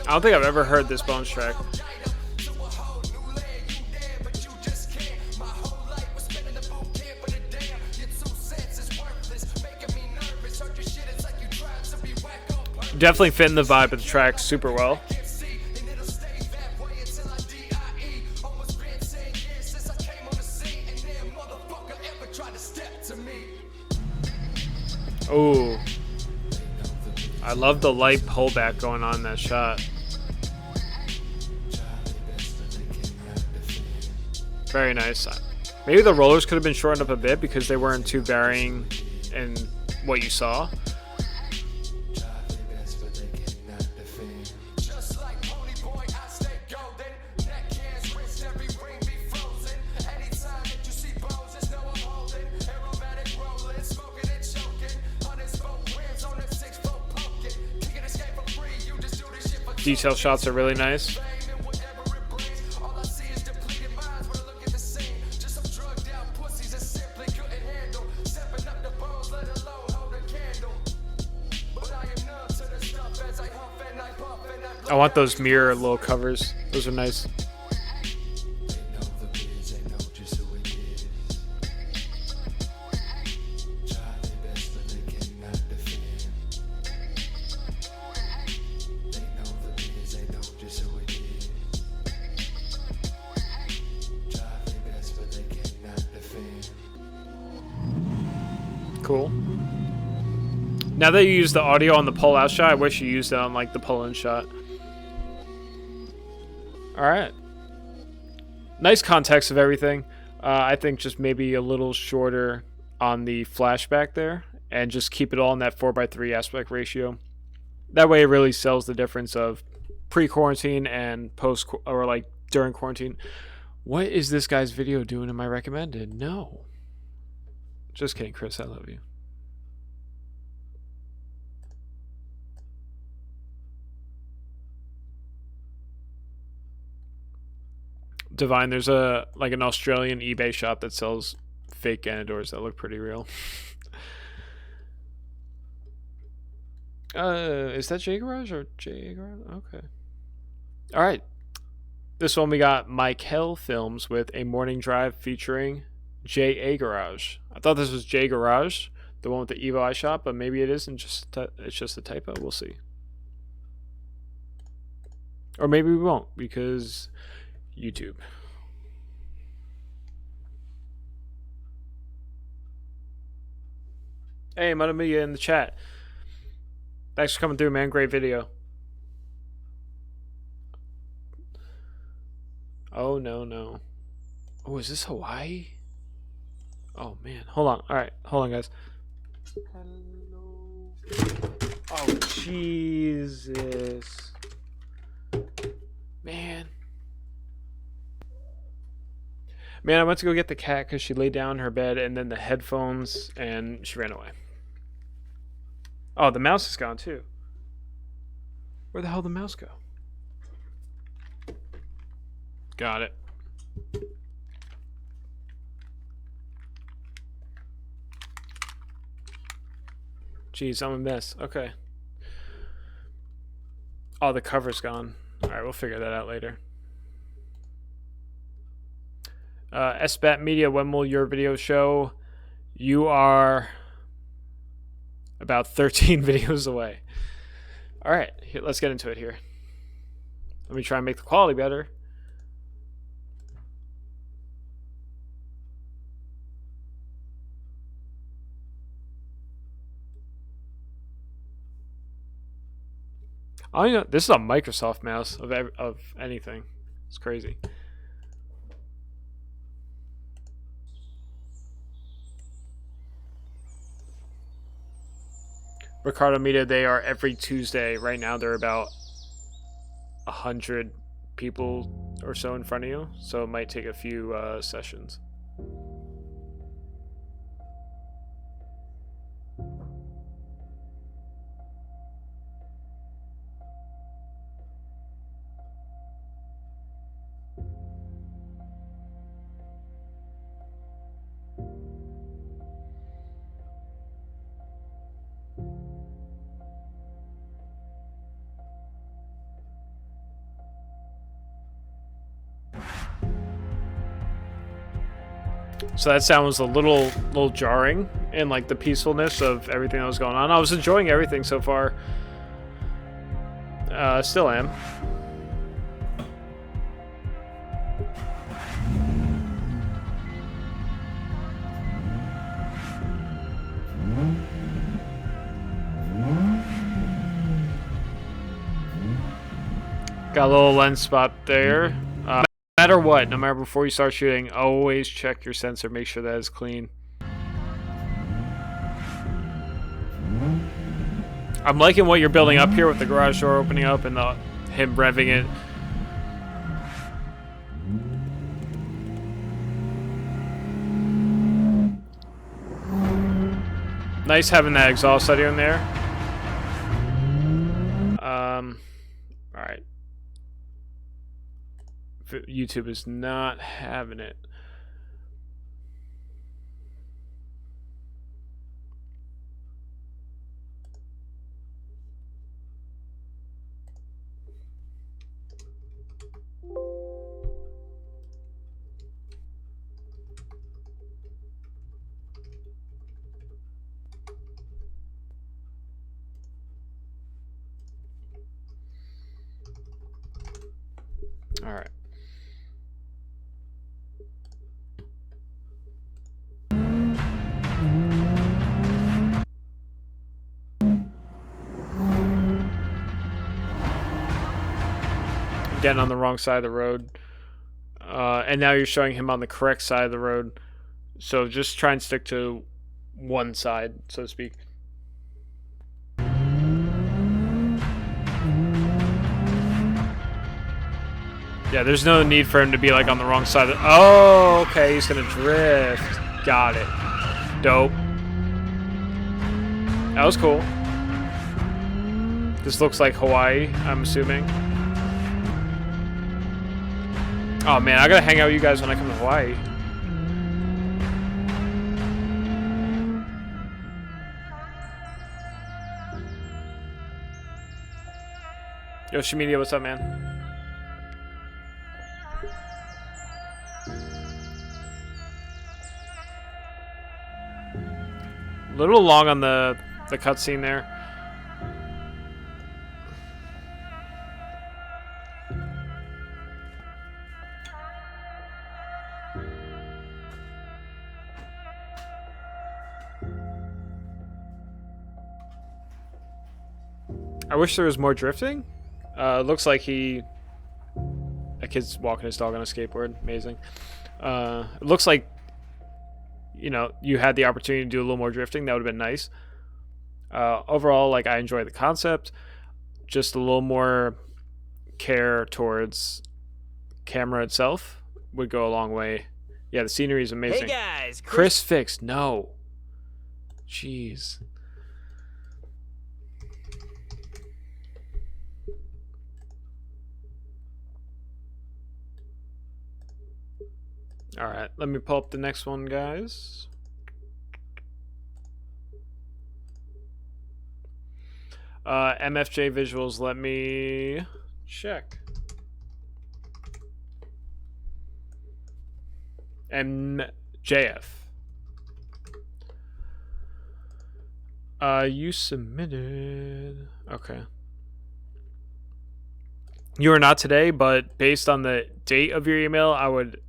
I don't think I've ever heard this Bones track. Definitely fitting the vibe of the track super well. Ooh. I love the light pullback going on in that shot. Very nice. Maybe the rollers could have been shortened up a bit because they weren't too varying in what you saw. detail shots are really nice. I want those mirror little covers. Those are nice. Cool. Now that you use the audio on the pull-out shot, I wish you used it on like the pull-in shot. Alright. Nice context of everything. I think just maybe a little shorter on the flashback there. And just keep it all in that 4:3 aspect ratio. That way it really sells the difference of pre-quarantine and post, or like during quarantine. What is this guy's video doing in my recommended? No. Just kidding, Chris. I love you. Divine, there's an Australian eBay shop that sells fake Ganondors that look pretty real. Is that J Garage or J Garage? Okay. All right. This one we got Michael Films with A Morning Drive featuring J Garage. I thought this was J Garage, the one with the Evo Eye shop, but maybe it isn't. It's just a typo. We'll see. Or maybe we won't because YouTube. Hey, Mudda Media in the chat. Thanks for coming through, man. Great video. Oh, no. Oh, is this Hawaii? Oh, man. Hold on. All right. Hold on, guys. Hello. Oh, Jesus. Man, I went to go get the cat because she laid down in her bed and then the headphones and she ran away. Oh, the mouse is gone too. Where the hell did the mouse go? Got it. Jeez, I'm a mess. Okay. Oh, the cover's gone. Alright, we'll figure that out later. SBAT Media, when will your video show? You are about 13 videos away. Alright, let's get into it here. Let me try and make the quality better. Oh, you know, this is a Microsoft mouse of anything. It's crazy. Ricardo Media, they are every Tuesday. Right now, they're about 100 people or so in front of you, so it might take a few sessions. So that sound was a little jarring in like the peacefulness of everything that was going on. I was enjoying everything so far. Still am. Got a little lens spot there. No matter what, no matter before you start shooting, always check your sensor, make sure that is clean. I'm liking what you're building up here with the garage door opening up and him revving it. Nice having that exhaust audio in there. Alright. YouTube is not having it. All right. Getting on the wrong side of the road. And now you're showing him on the correct side of the road. So just try and stick to one side, so to speak. Yeah, there's no need for him to be like on the wrong side. Oh, okay, he's gonna drift. Got it. Dope. That was cool. This looks like Hawaii, I'm assuming. Oh man, I gotta hang out with you guys when I come to Hawaii. Yoshi Media, what's up, man? A little long on the cutscene there. I wish there was more drifting. Looks like a kid's walking his dog on a skateboard. Amazing. It looks like, you know, you had the opportunity to do a little more drifting. That would have been nice. Overall, like, I enjoy the concept. Just a little more care towards camera itself would go a long way. Yeah, the scenery is amazing. Hey guys, Chris fixed. No. Jeez. All right, let me pull up the next one, guys. MFJ visuals, let me check. MJF. You submitted. Okay. You are not today, but based on the date of your email, I would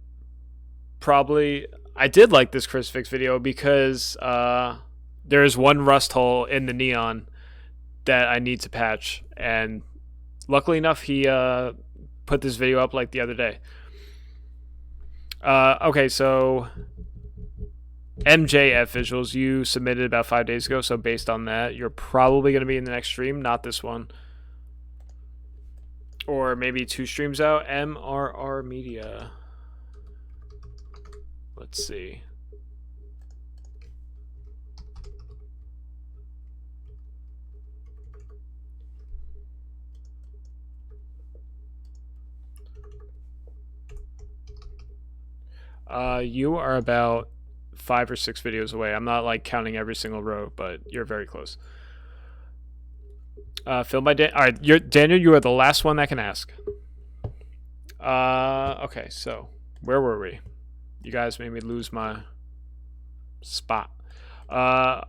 probably... I did like this Chris Fix video because there is one rust hole in the neon that I need to patch, and luckily enough, he put this video up like the other day. Okay, so MJF visuals you submitted about 5 days ago, so based on that, you're probably going to be in the next stream, not this one. Or maybe 2 streams out. MRR Media. Let's see. You are about 5 or 6 videos away. I'm not like counting every single row, but you're very close. Filmed by Dan. All right, Daniel, you are the last one that can ask. Okay, so where were we? You guys made me lose my spot.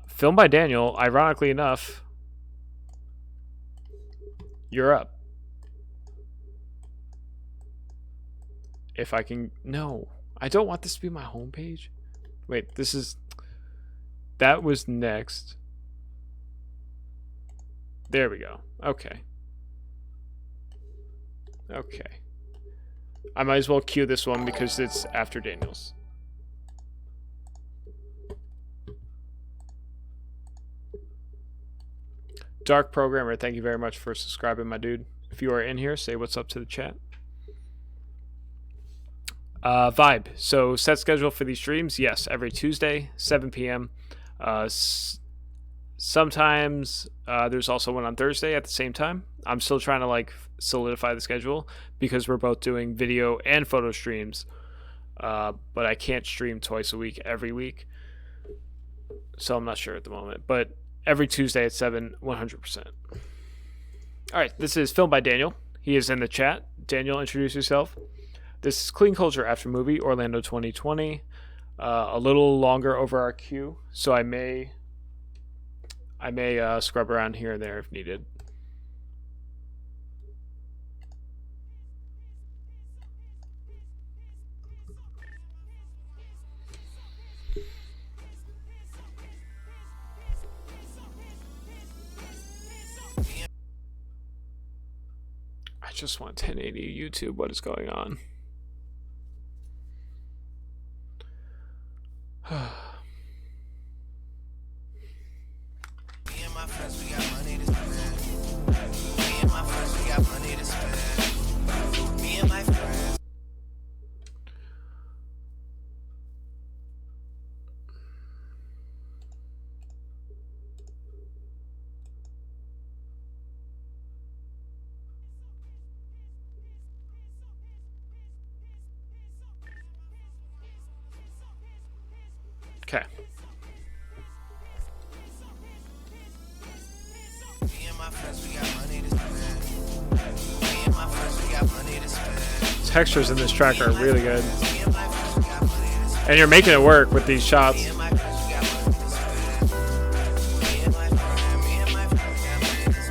Filmed by Daniel. Ironically enough, you're up. If I can... No. I don't want this to be my homepage. Wait, this is... That was next. There we go. Okay. Okay. I might as well cue this one because it's after Daniel's. Dark Programmer, thank you very much for subscribing, my dude. If you are in here, say what's up to the chat. Vibe. So set schedule for these streams. Yes, every Tuesday, 7 p.m. Sometimes there's also one on Thursday at the same time. I'm still trying to like solidify the schedule because we're both doing video and photo streams. But I can't stream twice a week every week. So I'm not sure at the moment. But every Tuesday at 7, 100%. All right, this is filmed by Daniel. He is in the chat. Daniel, introduce yourself. This is Clean Culture After Movie, Orlando 2020. A little longer over our queue, so I may scrub around here and there if needed. I just want 1080 YouTube. What is going on? Me and my friends, we got money to spend. Me and my friends, we got money to spend. Me and my friends. Okay. Me and my friends, we got money to spend. Me and my friends, we got money to spend. Textures in this track are really good. And you're making it work with these shots. Me and my friends,